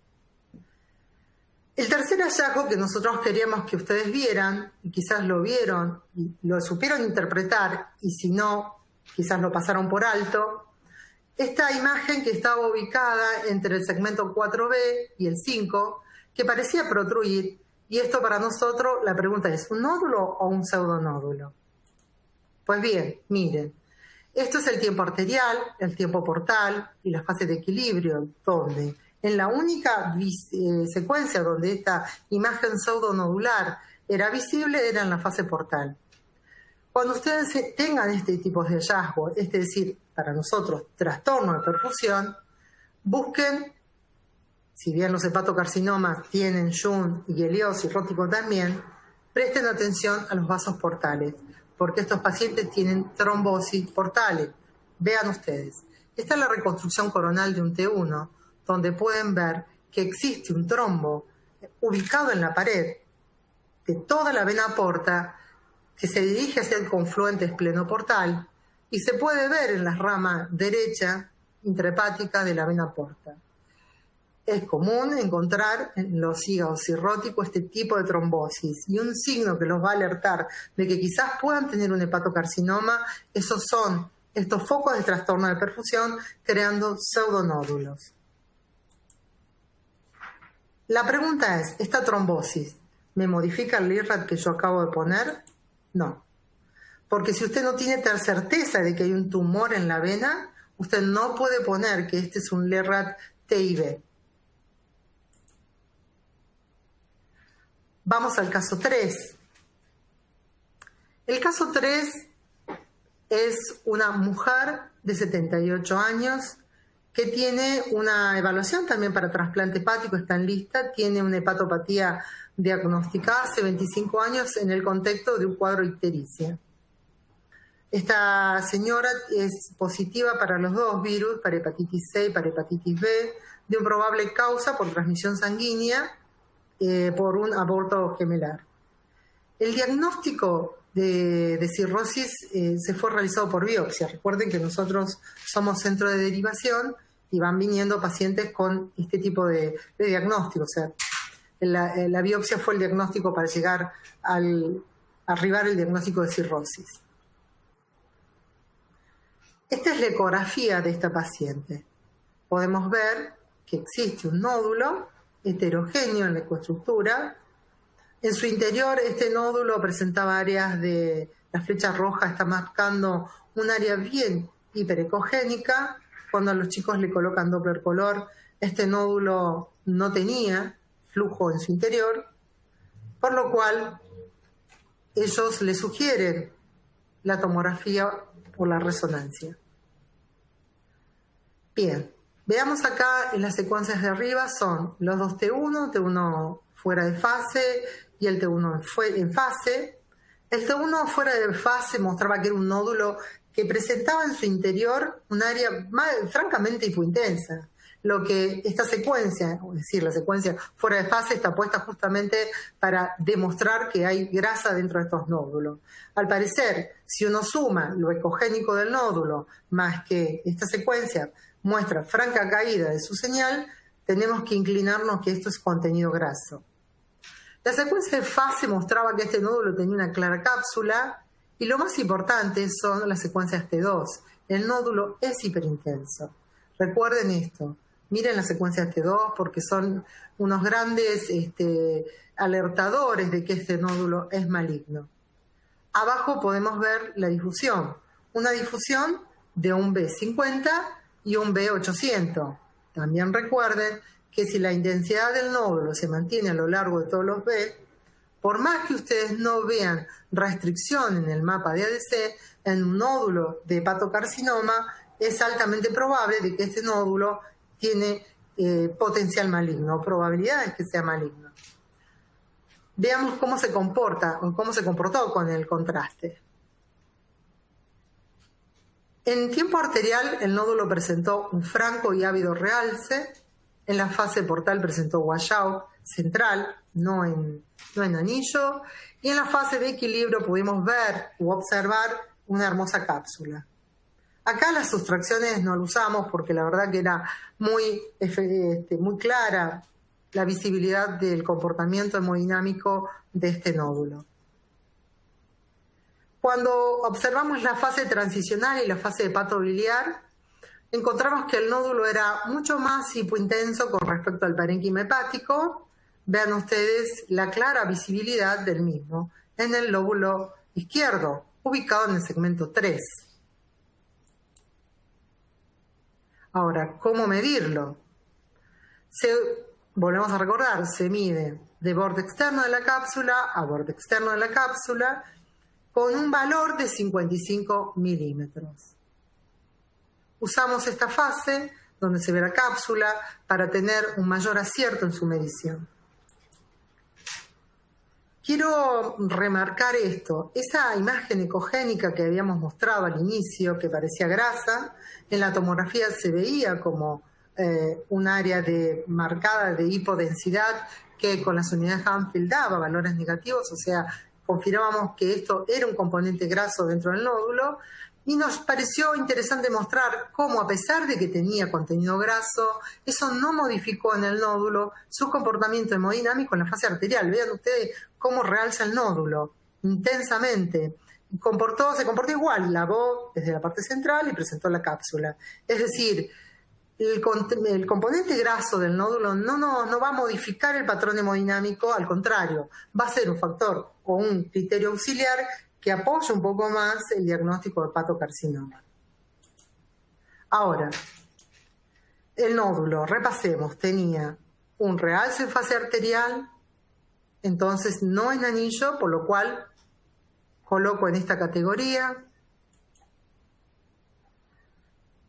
El tercer hallazgo que nosotros queríamos que ustedes vieran, y quizás lo vieron y lo supieron interpretar, y si no, quizás lo pasaron por alto, esta imagen que estaba ubicada entre el segmento 4B y el 5, que parecía protruir, y esto para nosotros, la pregunta es, ¿un nódulo o un pseudonódulo? Pues bien, miren, esto es el tiempo arterial, el tiempo portal y la fase de equilibrio, donde en la única secuencia donde esta imagen pseudonodular era visible era en la fase portal. Cuando ustedes tengan este tipo de hallazgo, es decir, para nosotros, trastorno de perfusión, busquen, si bien los hepatocarcinomas tienen Jun y Helios cirrótico también, presten atención a los vasos portales, porque estos pacientes tienen trombosis portales. Vean ustedes, esta es la reconstrucción coronal de un T1, donde pueden ver que existe un trombo ubicado en la pared de toda la vena porta que se dirige hacia el confluente esplenoportal y se puede ver en la rama derecha intrahepática de la vena porta. Es común encontrar en los hígados cirróticos este tipo de trombosis y un signo que los va a alertar de que quizás puedan tener un hepatocarcinoma, esos son estos focos de trastorno de perfusión creando pseudonódulos. La pregunta es, ¿esta trombosis me modifica el LIRAD que yo acabo de poner? No. Porque si usted no tiene certeza de que hay un tumor en la vena, usted no puede poner que este es un LIRAD TIB. Vamos al caso 3. El caso 3 es una mujer de 78 años que tiene una evaluación también para trasplante hepático, está en lista, tiene una hepatopatía diagnosticada hace 25 años en el contexto de un cuadro ictericia. Esta señora es positiva para los dos virus, para hepatitis C y para hepatitis B, de una probable causa por transmisión sanguínea por un aborto gemelar. El diagnóstico de cirrosis se fue realizado por biopsia. Recuerden que nosotros somos centro de derivación y van viniendo pacientes con este tipo de diagnóstico. O sea, la biopsia fue el diagnóstico para llegar arribar el diagnóstico de cirrosis. Esta es la ecografía de esta paciente. Podemos ver que existe un nódulo heterogéneo en la ecoestructura. En su interior, este nódulo presentaba áreas de... La flecha roja está marcando un área bien hiperecogénica. Cuando a los chicos le colocan Doppler color, este nódulo no tenía flujo en su interior, por lo cual ellos le sugieren la tomografía o la resonancia. Bien, veamos acá en las secuencias de arriba son los dos T1, T1 fuera de fase y el T1 en fase. El T1 fuera de fase mostraba que era un nódulo que presentaba en su interior un área francamente hipointensa. Lo que esta secuencia, es decir, la secuencia fuera de fase está puesta justamente para demostrar que hay grasa dentro de estos nódulos. Al parecer, si uno suma lo ecogénico del nódulo más que esta secuencia muestra franca caída de su señal, tenemos que inclinarnos que esto es contenido graso. La secuencia de fase mostraba que este nódulo tenía una clara cápsula y lo más importante son las secuencias T2. El nódulo es hiperintenso. Recuerden esto. Miren las secuencias T2 porque son unos grandes alertadores de que este nódulo es maligno. Abajo podemos ver la difusión. Una difusión de un B50 y un B800. También recuerden que si la intensidad del nódulo se mantiene a lo largo de todos los B, por más que ustedes no vean restricción en el mapa de ADC, en un nódulo de hepatocarcinoma es altamente probable de que este nódulo tiene potencial maligno, probabilidades que sea maligno. Veamos cómo se comporta o cómo se comportó con el contraste. En tiempo arterial, el nódulo presentó un franco y ávido realce. En la fase portal presentó washout central, no en anillo. Y en la fase de equilibrio pudimos ver u observar una hermosa cápsula. Acá las sustracciones no lo usamos porque la verdad que era muy clara la visibilidad del comportamiento hemodinámico de este nódulo. Cuando observamos la fase transicional y la fase hepatobiliar, encontramos que el nódulo era mucho más hipointenso con respecto al parénquima hepático. Vean ustedes la clara visibilidad del mismo en el lóbulo izquierdo, ubicado en el segmento 3. Ahora, ¿cómo medirlo? Volvemos a recordar, se mide de borde externo de la cápsula a borde externo de la cápsula con un valor de 55 milímetros. Usamos esta fase donde se ve la cápsula para tener un mayor acierto en su medición. Quiero remarcar esto. Esa imagen ecogénica que habíamos mostrado al inicio, que parecía grasa, en la tomografía se veía como un área marcada de hipodensidad que con las unidades Hanfield daba valores negativos, o sea, confirmábamos que esto era un componente graso dentro del nódulo, y nos pareció interesante mostrar cómo, a pesar de que tenía contenido graso, eso no modificó en el nódulo su comportamiento hemodinámico en la fase arterial. Vean ustedes cómo realza el nódulo intensamente. Se comportó igual, lavó desde la parte central y presentó la cápsula. Es decir, el componente graso del nódulo no va a modificar el patrón hemodinámico, al contrario, va a ser un factor o un criterio auxiliar que apoya un poco más el diagnóstico de hepatocarcinoma. Ahora, el nódulo, repasemos, tenía un realce en fase arterial, entonces no en anillo, por lo cual coloco en esta categoría.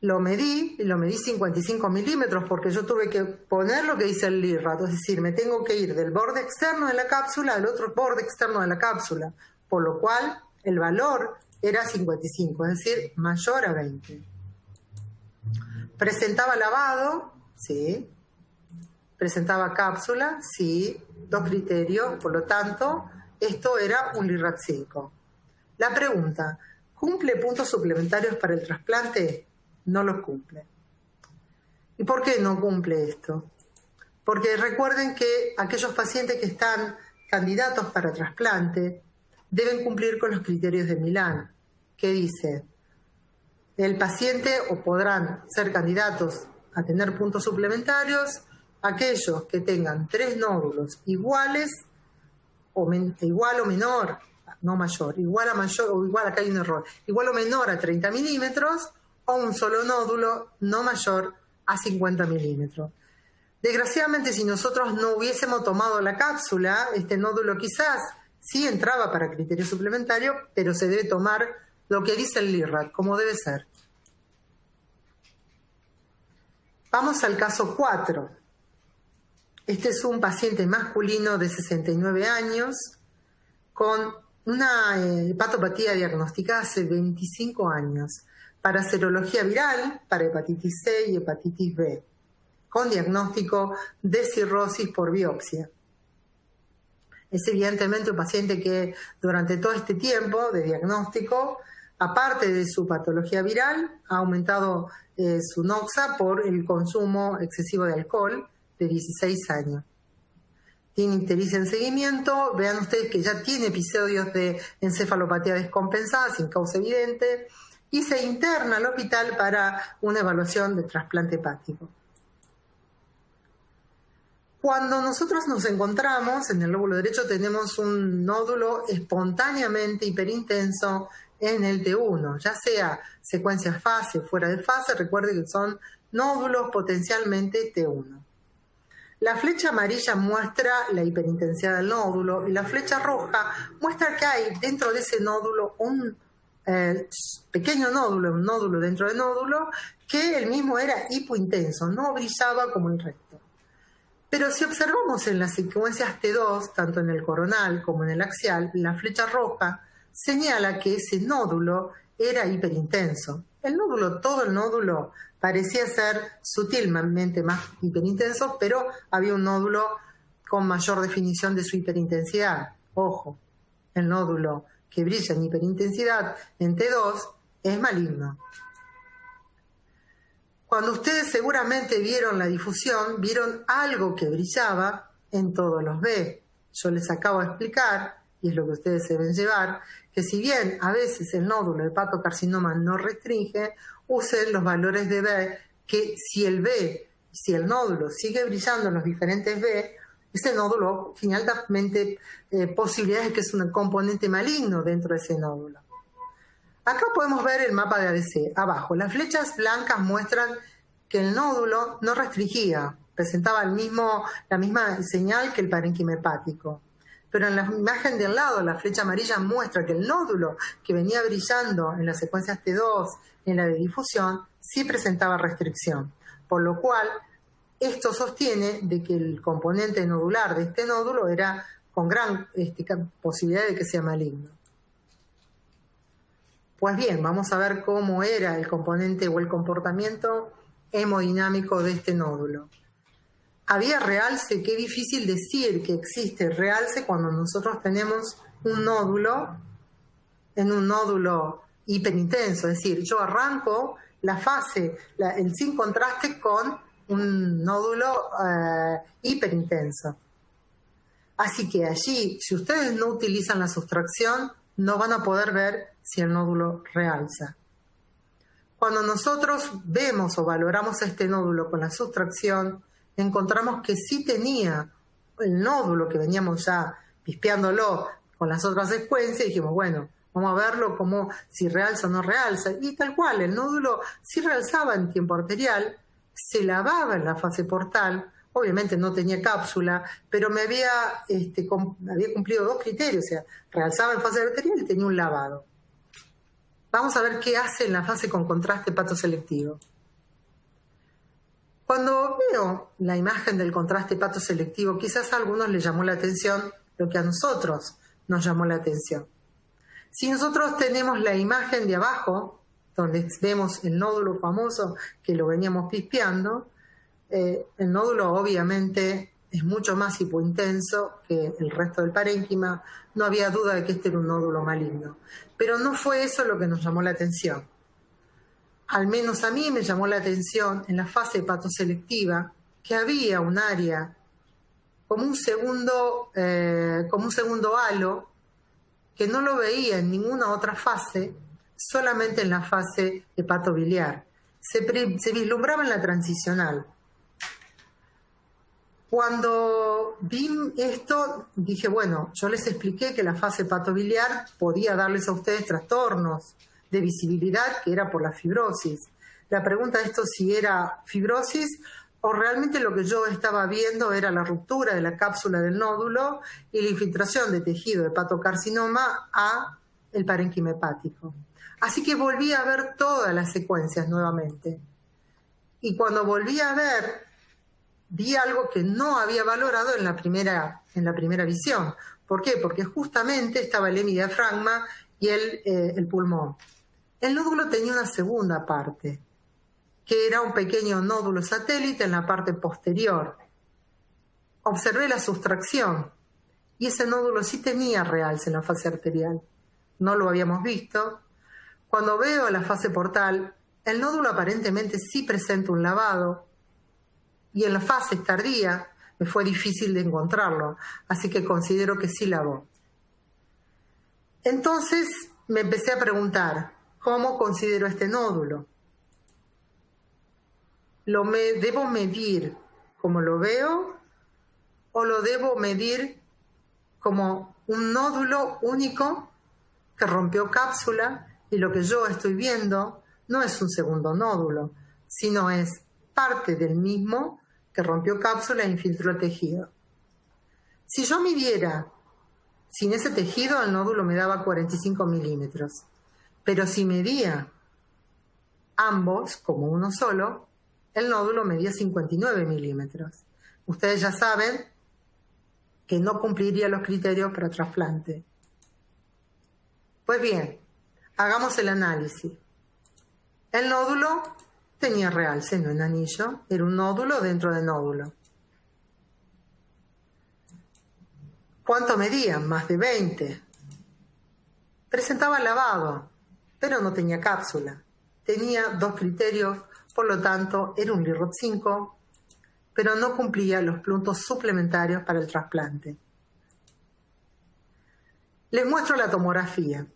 Lo medí 55 milímetros porque yo tuve que poner lo que dice el LIRAT, es decir, me tengo que ir del borde externo de la cápsula al otro borde externo de la cápsula, por lo cual el valor era 55, es decir, mayor a 20. Presentaba lavado, sí. Presentaba cápsula, sí. 2 criterios, por lo tanto, esto era un LIRAT 5. La pregunta, ¿cumple puntos suplementarios para el trasplante? No los cumple. ¿Y por qué no cumple esto? Porque recuerden que aquellos pacientes que están candidatos para trasplante deben cumplir con los criterios de Milán, que dice, el paciente o podrán ser candidatos a tener puntos suplementarios aquellos que tengan 3 nódulos iguales igual o menor, no mayor, igual a mayor, o igual, acá hay un error, igual o menor a 30 milímetros, o un solo nódulo no mayor a 50 milímetros. Desgraciadamente, si nosotros no hubiésemos tomado la cápsula, este nódulo quizás sí entraba para criterio suplementario, pero se debe tomar lo que dice el LIRAT, como debe ser. Vamos al caso 4. Este es un paciente masculino de 69 años con una hepatopatía diagnosticada hace 25 años para serología viral, para hepatitis C y hepatitis B, con diagnóstico de cirrosis por biopsia. Es evidentemente un paciente que durante todo este tiempo de diagnóstico, aparte de su patología viral, ha aumentado su noxa por el consumo excesivo de alcohol de 16 años. Tiene ictericia en seguimiento, vean ustedes que ya tiene episodios de encefalopatía descompensada sin causa evidente y se interna al hospital para una evaluación de trasplante hepático. Cuando nosotros nos encontramos en el lóbulo derecho tenemos un nódulo espontáneamente hiperintenso en el T1, ya sea secuencia fase o fuera de fase, recuerden que son nódulos potencialmente T1. La flecha amarilla muestra la hiperintensidad del nódulo y la flecha roja muestra que hay dentro de ese nódulo un pequeño nódulo, un nódulo dentro del nódulo, que el mismo era hipointenso, no brillaba como el resto. Pero si observamos en las secuencias T2, tanto en el coronal como en el axial, la flecha roja señala que ese nódulo era hiperintenso. Todo el nódulo parecía ser sutilmente más hiperintenso, pero había un nódulo con mayor definición de su hiperintensidad. Ojo, el nódulo que brilla en hiperintensidad en T2 es maligno. Cuando ustedes seguramente vieron la difusión, vieron algo que brillaba en todos los B. Yo les acabo de explicar, y es lo que ustedes deben llevar, que si bien a veces el nódulo de hepatocarcinoma no restringe, usen los valores de B, que si el nódulo sigue brillando en los diferentes B, ese nódulo tiene altamente posibilidades de que es un componente maligno dentro de ese nódulo. Acá podemos ver el mapa de ADC. Abajo, las flechas blancas muestran que el nódulo no restringía, presentaba la misma señal que el parénquima hepático. Pero en la imagen del lado, la flecha amarilla muestra que el nódulo que venía brillando en las secuencias T2, en la de difusión, sí presentaba restricción. Por lo cual, esto sostiene de que el componente nodular de este nódulo era con gran posibilidad de que sea maligno. Pues bien, vamos a ver cómo era el componente o el comportamiento hemodinámico de este nódulo. Había realce, qué difícil decir que existe realce cuando nosotros tenemos un nódulo en un nódulo hiperintenso. Es decir, yo arranco la fase, el sin contraste con un nódulo hiperintenso. Así que allí, si ustedes no utilizan la sustracción, no van a poder ver si el nódulo realza. Cuando nosotros vemos o valoramos este nódulo con la sustracción, encontramos que sí tenía el nódulo que veníamos ya pispeándolo con las otras secuencias y dijimos, bueno, vamos a verlo como si realza o no realza. Y tal cual, el nódulo sí realzaba en tiempo arterial, se lavaba en la fase portal, obviamente no tenía cápsula, pero me había cumplido dos criterios, o sea, realzaba en fase arterial y tenía un lavado. Vamos a ver qué hace en la fase con contraste hepatoselectivo. Cuando veo la imagen del contraste hepatoselectivo, quizás a algunos les llamó la atención lo que a nosotros nos llamó la atención. Si nosotros tenemos la imagen de abajo, donde vemos el nódulo famoso que lo veníamos pispeando, el nódulo obviamente es mucho más hipointenso que el resto del parénquima. No había duda de que este era un nódulo maligno. Pero no fue eso lo que nos llamó la atención. Al menos a mí me llamó la atención en la fase hepatoselectiva que había un área como un segundo halo que no lo veía en ninguna otra fase, solamente en la fase hepatobiliar. Se vislumbraba en la transicional. Cuando vi esto, dije, bueno, yo les expliqué que la fase hepatobiliar podía darles a ustedes trastornos de visibilidad, que era por la fibrosis. La pregunta de esto si era fibrosis o realmente lo que yo estaba viendo era la ruptura de la cápsula del nódulo y la infiltración de tejido de hepatocarcinoma a el parénquima hepático. Así que volví a ver todas las secuencias nuevamente. Y cuando volví a ver, vi algo que no había valorado en la primera visión. ¿Por qué? Porque justamente estaba el hemidiafragma y el pulmón. El nódulo tenía una segunda parte, que era un pequeño nódulo satélite en la parte posterior. Observé la sustracción y ese nódulo sí tenía realce en la fase arterial. No lo habíamos visto. Cuando veo la fase portal, el nódulo aparentemente sí presenta un lavado y en la fase tardía me fue difícil de encontrarlo, así que considero que sí lavó. Entonces me empecé a preguntar, ¿cómo considero este nódulo? ¿Debo medir como lo veo o lo debo medir como un nódulo único que rompió cápsula y lo que yo estoy viendo no es un segundo nódulo, sino es parte del mismo que rompió cápsula e infiltró tejido? Si yo midiera sin ese tejido, el nódulo me daba 45 milímetros. Pero si medía ambos como uno solo, el nódulo medía 59 milímetros. Ustedes ya saben que no cumpliría los criterios para trasplante. Pues bien, hagamos el análisis. El nódulo tenía realce, no en anillo, era un nódulo dentro de nódulo. ¿Cuánto medía? Más de 20. Presentaba lavado, pero no tenía cápsula. Tenía dos criterios por lo tanto era un LIROT 5, pero no cumplía los puntos suplementarios para el trasplante. Les muestro la tomografía.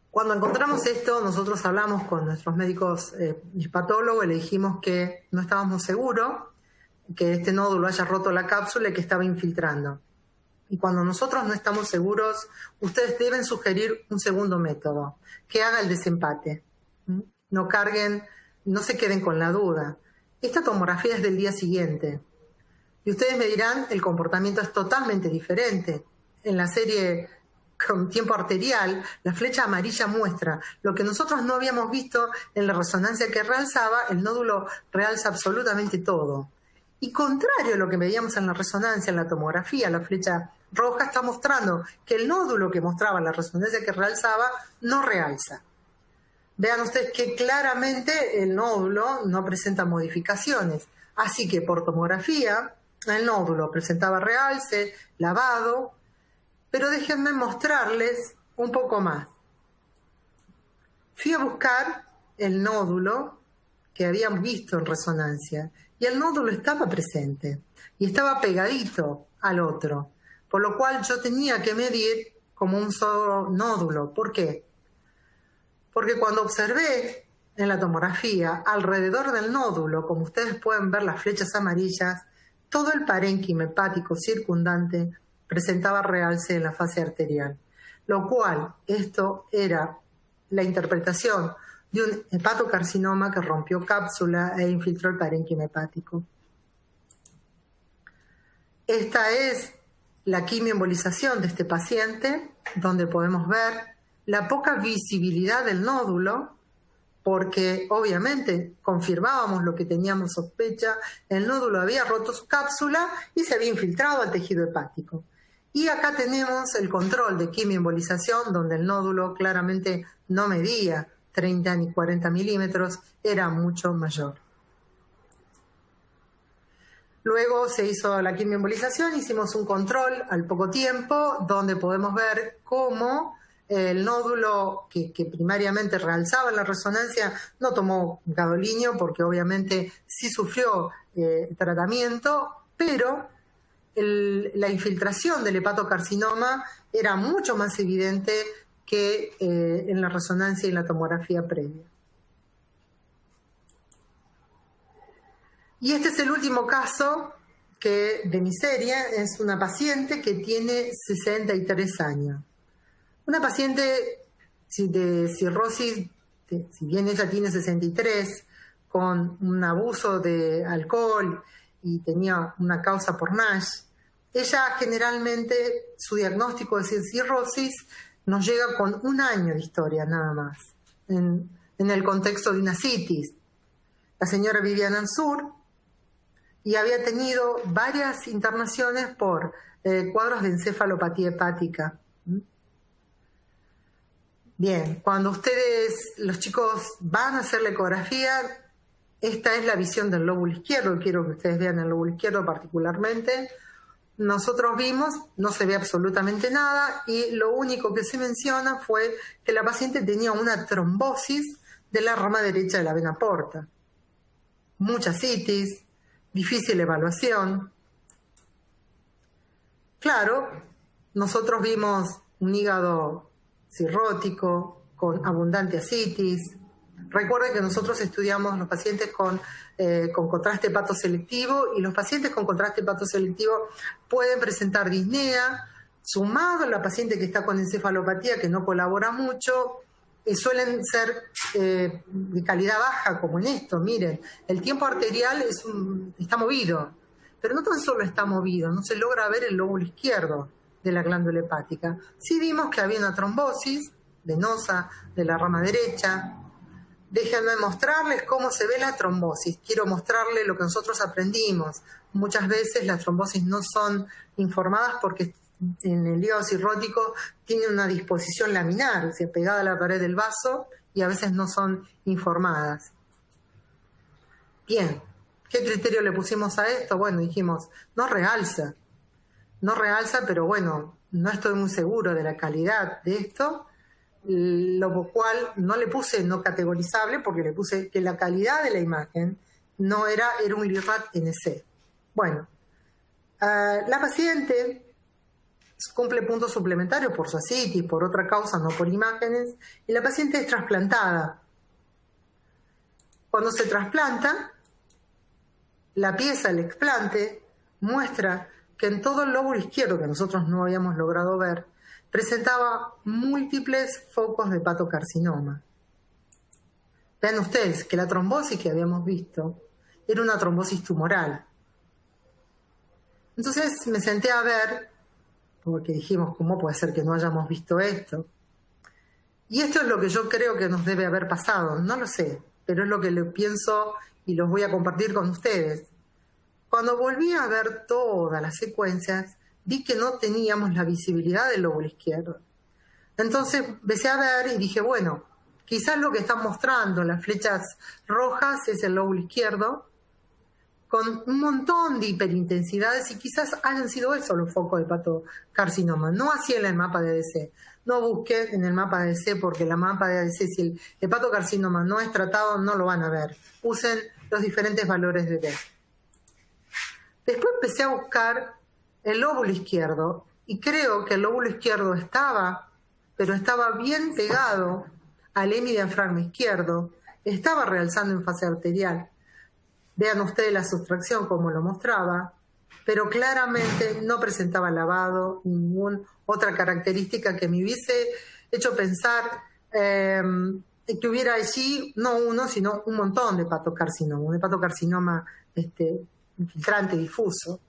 Cuando encontramos esto, nosotros hablamos con nuestros médicos patólogos y le dijimos que no estábamos seguros que este nódulo haya roto la cápsula y que estaba infiltrando. Y cuando nosotros no estamos seguros, ustedes deben sugerir un segundo método, que haga el desempate. No carguen, no se queden con la duda. Esta tomografía es del día siguiente. Y ustedes me dirán, el comportamiento es totalmente diferente. En la serie con tiempo arterial, la flecha amarilla muestra lo que nosotros no habíamos visto en la resonancia que realzaba, el nódulo realza absolutamente todo. Y contrario a lo que veíamos en la resonancia, en la tomografía, la flecha roja está mostrando que el nódulo que mostraba la resonancia que realzaba no realza. Vean ustedes que claramente el nódulo no presenta modificaciones. Así que por tomografía, el nódulo presentaba realce, lavado, pero déjenme mostrarles un poco más. Fui a buscar el nódulo que habían visto en resonancia y el nódulo estaba presente y estaba pegadito al otro, por lo cual yo tenía que medir como un solo nódulo. ¿Por qué? Porque cuando observé en la tomografía alrededor del nódulo, como ustedes pueden ver las flechas amarillas, todo el parénquima hepático circundante presentaba realce en la fase arterial, lo cual esto era la interpretación de un hepatocarcinoma que rompió cápsula e infiltró el parénquima hepático. Esta es la quimioembolización de este paciente, donde podemos ver la poca visibilidad del nódulo, porque obviamente confirmábamos lo que teníamos sospecha, el nódulo había roto su cápsula y se había infiltrado al tejido hepático. Y acá tenemos el control de quimioembolización, donde el nódulo claramente no medía 30 ni 40 milímetros, era mucho mayor. Luego se hizo la quimioembolización, hicimos un control al poco tiempo, donde podemos ver cómo el nódulo que primariamente realzaba en la resonancia no tomó gadolínio, porque obviamente sí sufrió tratamiento, pero la infiltración del hepatocarcinoma era mucho más evidente que en la resonancia y en la tomografía previa. Y este es el último caso de mi serie. Es una paciente que tiene 63 años. Una paciente de cirrosis, si bien ella tiene 63, con un abuso de alcohol y tenía una causa por NASH, ella generalmente, su diagnóstico de cirrosis nos llega con 1 año de historia nada más, en el contexto de una citis. La señora vivía en el sur y había tenido varias internaciones por cuadros de encefalopatía hepática. Bien, cuando ustedes, los chicos, van a hacer la ecografía, esta es la visión del lóbulo izquierdo. Quiero que ustedes vean el lóbulo izquierdo particularmente. Nosotros vimos, no se ve absolutamente nada y lo único que se menciona fue que la paciente tenía una trombosis de la rama derecha de la vena porta. Mucha citis, difícil evaluación. Claro, nosotros vimos un hígado cirrótico con abundante ascitis. Recuerden que nosotros estudiamos los pacientes con contraste hepatoselectivo y los pacientes con contraste hepatoselectivo pueden presentar disnea, sumado a la paciente que está con encefalopatía que no colabora mucho, suelen ser de calidad baja, como en esto. Miren, el tiempo arterial está movido, pero no tan solo está movido, no se logra ver el lóbulo izquierdo de la glándula hepática. Sí vimos que había una trombosis venosa de la rama derecha. Déjenme mostrarles cómo se ve la trombosis. Quiero mostrarles lo que nosotros aprendimos. Muchas veces las trombosis no son informadas porque en el hígado cirrótico tiene una disposición laminar, o sea, pegada a la pared del vaso, y a veces no son informadas. Bien, ¿qué criterio le pusimos a esto? Bueno, dijimos, no realza, pero bueno, no estoy muy seguro de la calidad de esto. lo cual no le puse no categorizable porque le puse que la calidad de la imagen no era un LIRAD NC. Bueno, la paciente cumple puntos suplementarios por su ascitis, por otra causa, no por imágenes, y la paciente es trasplantada. Cuando se trasplanta, la pieza, el explante, muestra que en todo el lóbulo izquierdo, que nosotros no habíamos logrado ver, presentaba múltiples focos de hepatocarcinoma. Vean ustedes que la trombosis que habíamos visto era una trombosis tumoral. Entonces me senté a ver, porque dijimos, ¿cómo puede ser que no hayamos visto esto? Y esto es lo que yo creo que nos debe haber pasado, no lo sé, pero es lo que le pienso y los voy a compartir con ustedes. Cuando volví a ver todas las secuencias, vi que no teníamos la visibilidad del lóbulo izquierdo. Entonces empecé a ver y dije, bueno, quizás lo que están mostrando las flechas rojas es el lóbulo izquierdo, con un montón de hiperintensidades, y quizás hayan sido esos los focos de hepatocarcinoma. No así en el mapa de ADC. No busqué en el mapa de ADC, porque la mapa de ADC, si el hepatocarcinoma no es tratado, no lo van a ver. Usen los diferentes valores de D. Después empecé a buscar el lóbulo izquierdo, y creo que el lóbulo izquierdo estaba bien pegado al hemidiafragma izquierdo, estaba realzando en fase arterial. Vean ustedes la sustracción como lo mostraba, pero claramente no presentaba lavado, ninguna otra característica que me hubiese hecho pensar que hubiera allí no uno, sino un montón de hepatocarcinoma, un hepatocarcinoma infiltrante difuso.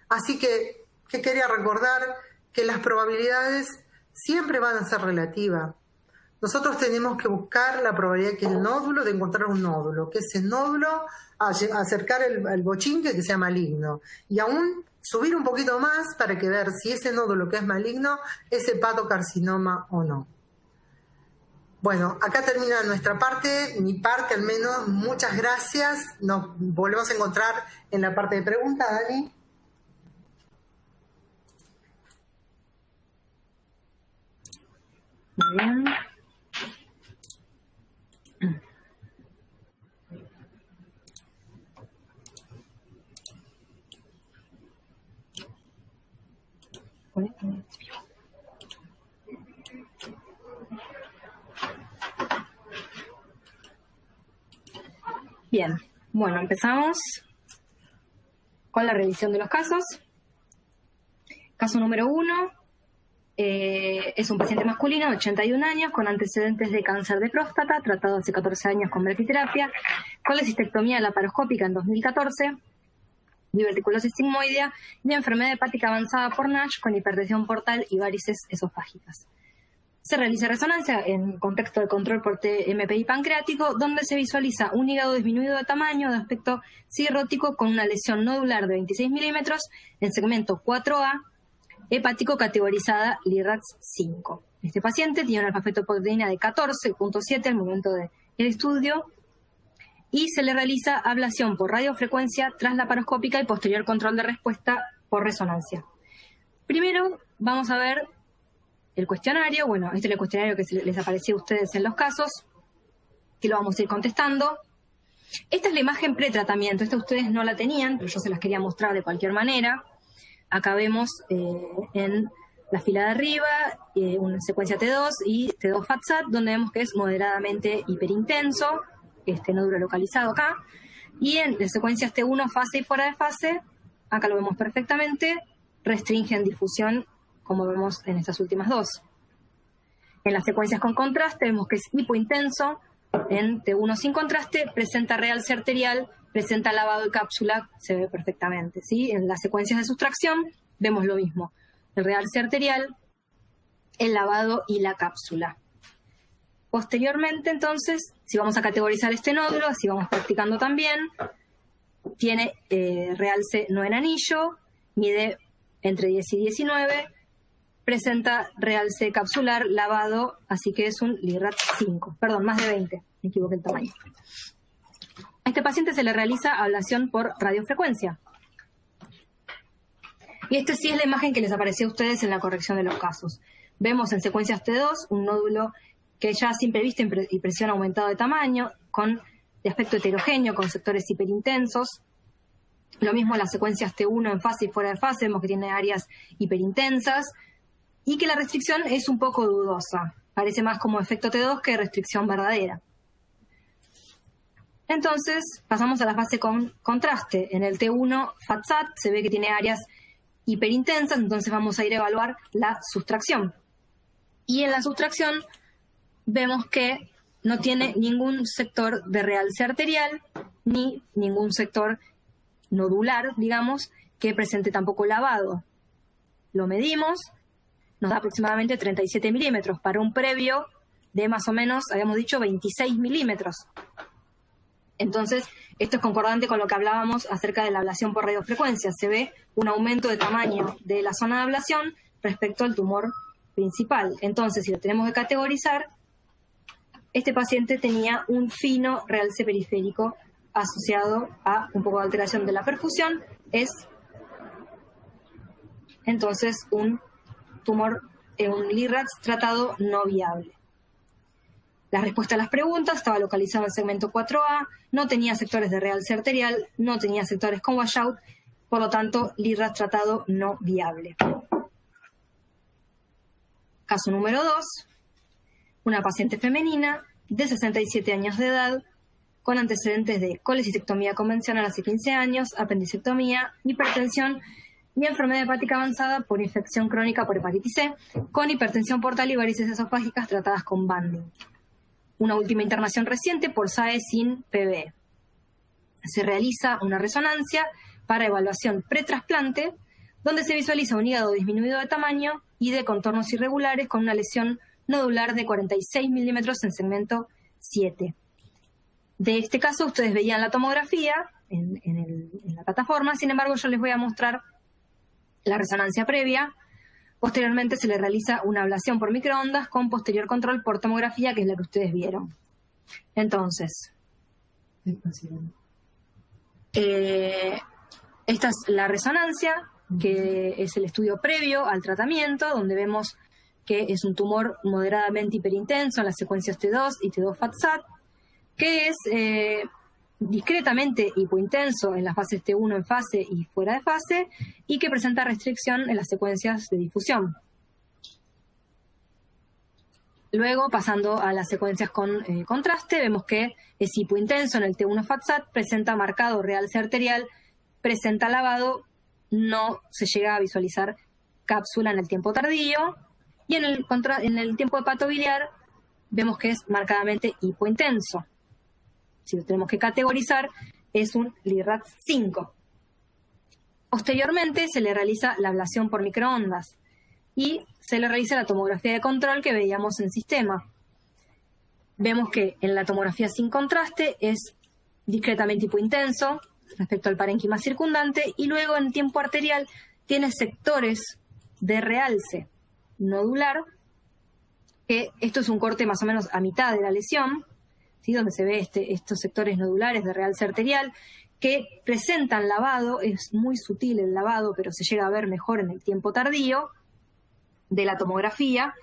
Así que quería recordar que las probabilidades siempre van a ser relativas. Nosotros tenemos que buscar la probabilidad que el nódulo, de encontrar un nódulo, que ese nódulo acercar el bochinque que sea maligno, y aún subir un poquito más para que ver si ese nódulo que es maligno es hepatocarcinoma o no. Bueno, acá termina nuestra parte, mi parte al menos. Muchas gracias. Nos volvemos a encontrar en la parte de preguntas, Dani.
Muy bien. Bien, bueno, empezamos con la revisión de los casos. Caso número 1, es un paciente masculino de 81 años con antecedentes de cáncer de próstata, tratado hace 14 años con brachyterapia, con la cistectomía laparoscópica en 2014, diverticulosis sigmoidea y enfermedad hepática avanzada por NASH con hipertensión portal y varices esofágicas. Se realiza resonancia en contexto de control por TMPI pancreático, donde se visualiza un hígado disminuido de tamaño, de aspecto cirrótico, con una lesión nodular de 26 milímetros en segmento 4A, hepático categorizada LIRADS 5. Este paciente tiene una alfa-fetoproteína de 14.7 al momento del estudio, y se le realiza ablación por radiofrecuencia translaparoscópica y posterior control de respuesta por resonancia. Primero vamos a ver el cuestionario. Bueno, este es el cuestionario que les apareció a ustedes en los casos, que lo vamos a ir contestando. Esta es la imagen pretratamiento. Esta ustedes no la tenían, pero yo se las quería mostrar de cualquier manera. Acá vemos en la fila de arriba una secuencia T2 y T2 FATSAT, donde vemos que es moderadamente hiperintenso, este nódulo localizado acá. Y en las secuencias T1 fase y fuera de fase, acá lo vemos perfectamente, restringen difusión, como vemos en estas últimas dos. En las secuencias con contraste vemos que es hipointenso. En T1 sin contraste presenta realce arterial, presenta lavado de cápsula, se ve perfectamente, ¿sí? En las secuencias de sustracción vemos lo mismo, el realce arterial, el lavado y la cápsula. Posteriormente, entonces, si vamos a categorizar este nódulo, así vamos practicando también, tiene realce no en anillo, mide entre 10 y 19, presenta realce capsular, lavado, así que es un LIRADS 5, perdón, más de 20, me equivoqué el tamaño. A este paciente se le realiza ablación por radiofrecuencia. Y esta sí es la imagen que les apareció a ustedes en la corrección de los casos. Vemos en secuencias T2 un nódulo que ya a simple vista y presión aumentado de tamaño, de aspecto heterogéneo, con sectores hiperintensos. Lo mismo en las secuencias T1 en fase y fuera de fase, vemos que tiene áreas hiperintensas y que la restricción es un poco dudosa. Parece más como efecto T2 que restricción verdadera. Entonces, pasamos a la fase con contraste. En el T1 FATSAT se ve que tiene áreas hiperintensas, entonces vamos a ir a evaluar la sustracción. Y en la sustracción vemos que no tiene ningún sector de realce arterial, ni ningún sector nodular, digamos, que presente tampoco lavado. Lo medimos, nos da aproximadamente 37 milímetros, para un previo de más o menos, habíamos dicho, 26 milímetros. Entonces, esto es concordante con lo que hablábamos acerca de la ablación por radiofrecuencia. Se ve un aumento de tamaño de la zona de ablación respecto al tumor principal. Entonces, si lo tenemos que categorizar, este paciente tenía un fino realce periférico asociado a un poco de alteración de la perfusión. Es entonces un tumor, un LIRADS tratado no viable. La respuesta a las preguntas: estaba localizado en segmento 4A, no tenía sectores de realce arterial, no tenía sectores con washout, por lo tanto, LIRADS tratado no viable. Caso número 2, una paciente femenina de 67 años de edad, con antecedentes de colecistectomía convencional hace 15 años, apendicectomía, hipertensión y enfermedad hepática avanzada por infección crónica por hepatitis C, con hipertensión portal y varices esofágicas tratadas con banding. Una última internación reciente por SAE sin PBE. Se realiza una resonancia para evaluación pretrasplante, donde se visualiza un hígado disminuido de tamaño y de contornos irregulares con una lesión nodular de 46 milímetros en segmento 7. De este caso ustedes veían la tomografía en la plataforma, sin embargo yo les voy a mostrar la resonancia previa. Posteriormente se le realiza una ablación por microondas con posterior control por tomografía, que es la que ustedes vieron. Entonces, esta es la resonancia, que es el estudio previo al tratamiento, donde vemos que es un tumor moderadamente hiperintenso en las secuencias T2 y T2 FATSAT, que es discretamente hipointenso en las fases T1 en fase y fuera de fase, y que presenta restricción en las secuencias de difusión. Luego, pasando a las secuencias con contraste, vemos que es hipointenso en el T1 FATSAT, presenta marcado realce arterial, presenta lavado, no se llega a visualizar cápsula en el tiempo tardío, y en el tiempo hepatobiliar vemos que es marcadamente hipointenso. Si lo tenemos que categorizar, es un LIRADS 5. Posteriormente se le realiza la ablación por microondas y se le realiza la tomografía de control que veíamos en sistema. Vemos que en la tomografía sin contraste es discretamente hipointenso respecto al parénquima circundante, y luego en tiempo arterial tiene sectores de realce nodular, que esto es un corte más o menos a mitad de la lesión, ¿sí? Donde se ve estos sectores nodulares de realce arterial que presentan lavado. Es muy sutil el lavado, pero se llega a ver mejor en el tiempo tardío de la tomografía.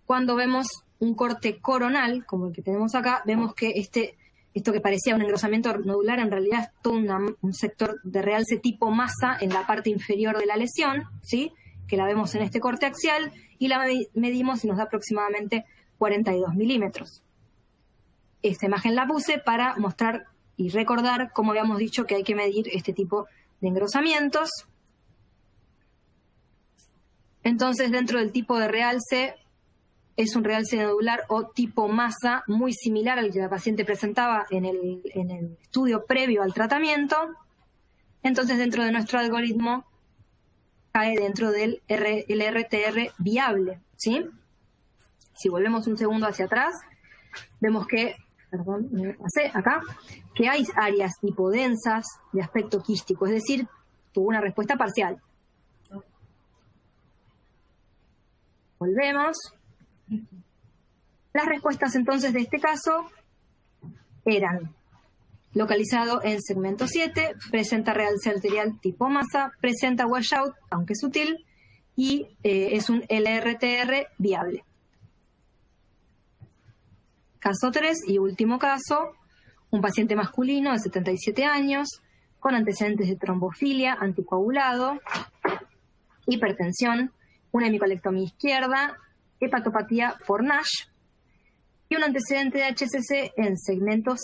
Cuando vemos un corte coronal, como el que tenemos acá, vemos que esto que parecía un engrosamiento nodular en realidad es todo un sector de realce tipo masa en la parte inferior de la lesión, ¿sí? Que la vemos en este corte axial, y la medimos y nos da aproximadamente 42 milímetros. Esta imagen la puse para mostrar y recordar cómo habíamos dicho que hay que medir este tipo de engrosamientos. Entonces, dentro del tipo de realce, es un realce nodular o tipo masa, muy similar al que la paciente presentaba en el estudio previo al tratamiento. Entonces, dentro de nuestro algoritmo, cae dentro del RTR viable, ¿sí? Si volvemos un segundo hacia atrás, vemos que, perdón, me pasé acá, que hay áreas hipodensas de aspecto quístico, es decir, tuvo una respuesta parcial. Volvemos. Las respuestas entonces de este caso eran: localizado en segmento 7, presenta realce arterial tipo masa, presenta washout, aunque sutil, y es un LRTR viable. Caso 3 y último caso, un paciente masculino de 77 años con antecedentes de trombofilia, anticoagulado, hipertensión, una hemicolectomía izquierda, hepatopatía por NASH y un antecedente de HCC en segmentos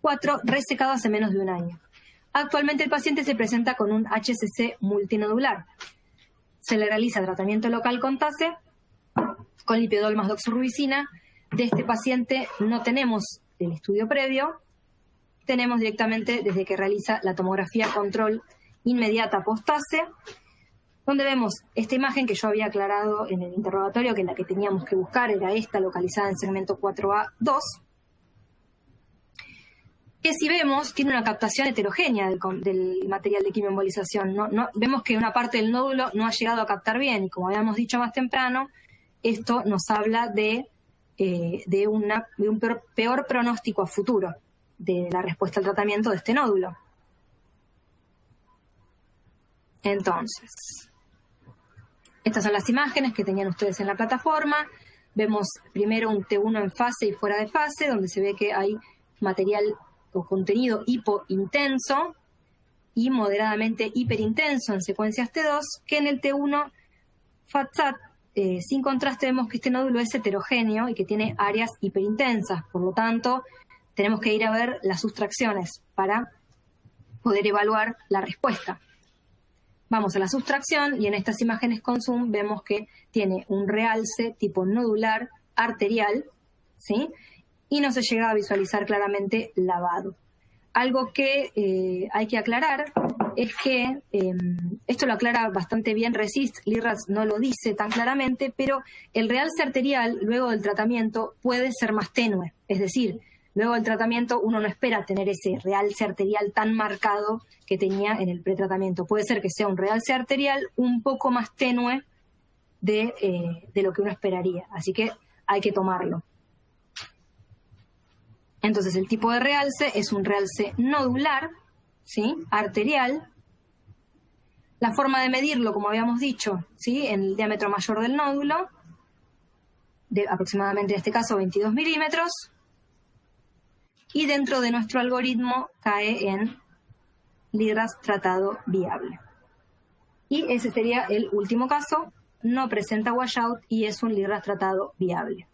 4 resecado hace menos de un año. Actualmente el paciente se presenta con un HCC multinodular. Se le realiza tratamiento local con TACE, con lipiodol más doxorubicina. De este paciente no tenemos el estudio previo, tenemos directamente desde que realiza la tomografía control inmediata post-TACE, donde vemos esta imagen que yo había aclarado en el interrogatorio, que la que teníamos que buscar era esta, localizada en segmento 4A2, que si vemos tiene una captación heterogénea del material de quimioembolización. Vemos que una parte del nódulo no ha llegado a captar bien, y como habíamos dicho más temprano, esto nos habla de un peor pronóstico a futuro de la respuesta al tratamiento de este nódulo. Entonces, estas son las imágenes que tenían ustedes en la plataforma. Vemos primero un T1 en fase y fuera de fase, donde se ve que hay material o contenido hipointenso y moderadamente hiperintenso en secuencias T2, que en el T1 FATSAT sin contraste vemos que este nódulo es heterogéneo y que tiene áreas hiperintensas. Por lo tanto, tenemos que ir a ver las sustracciones para poder evaluar la respuesta. Vamos a la sustracción y en estas imágenes con zoom vemos que tiene un realce tipo nodular arterial, ¿sí? Y no se llega a visualizar claramente lavado. Algo que hay que aclarar es que, esto lo aclara bastante bien RECIST, LIRRADS no lo dice tan claramente, pero el realce arterial luego del tratamiento puede ser más tenue. Es decir, luego del tratamiento uno no espera tener ese realce arterial tan marcado que tenía en el pretratamiento. Puede ser que sea un realce arterial un poco más tenue de lo que uno esperaría. Así que hay que tomarlo. Entonces el tipo de realce es un realce nodular, ¿sí? Arterial. La forma de medirlo, como habíamos dicho, ¿sí? En el diámetro mayor del nódulo, de aproximadamente en este caso 22 milímetros, y dentro de nuestro algoritmo cae en LIRRADS tratado viable. Y ese sería el último caso, no presenta washout y es un LIRRADS tratado viable.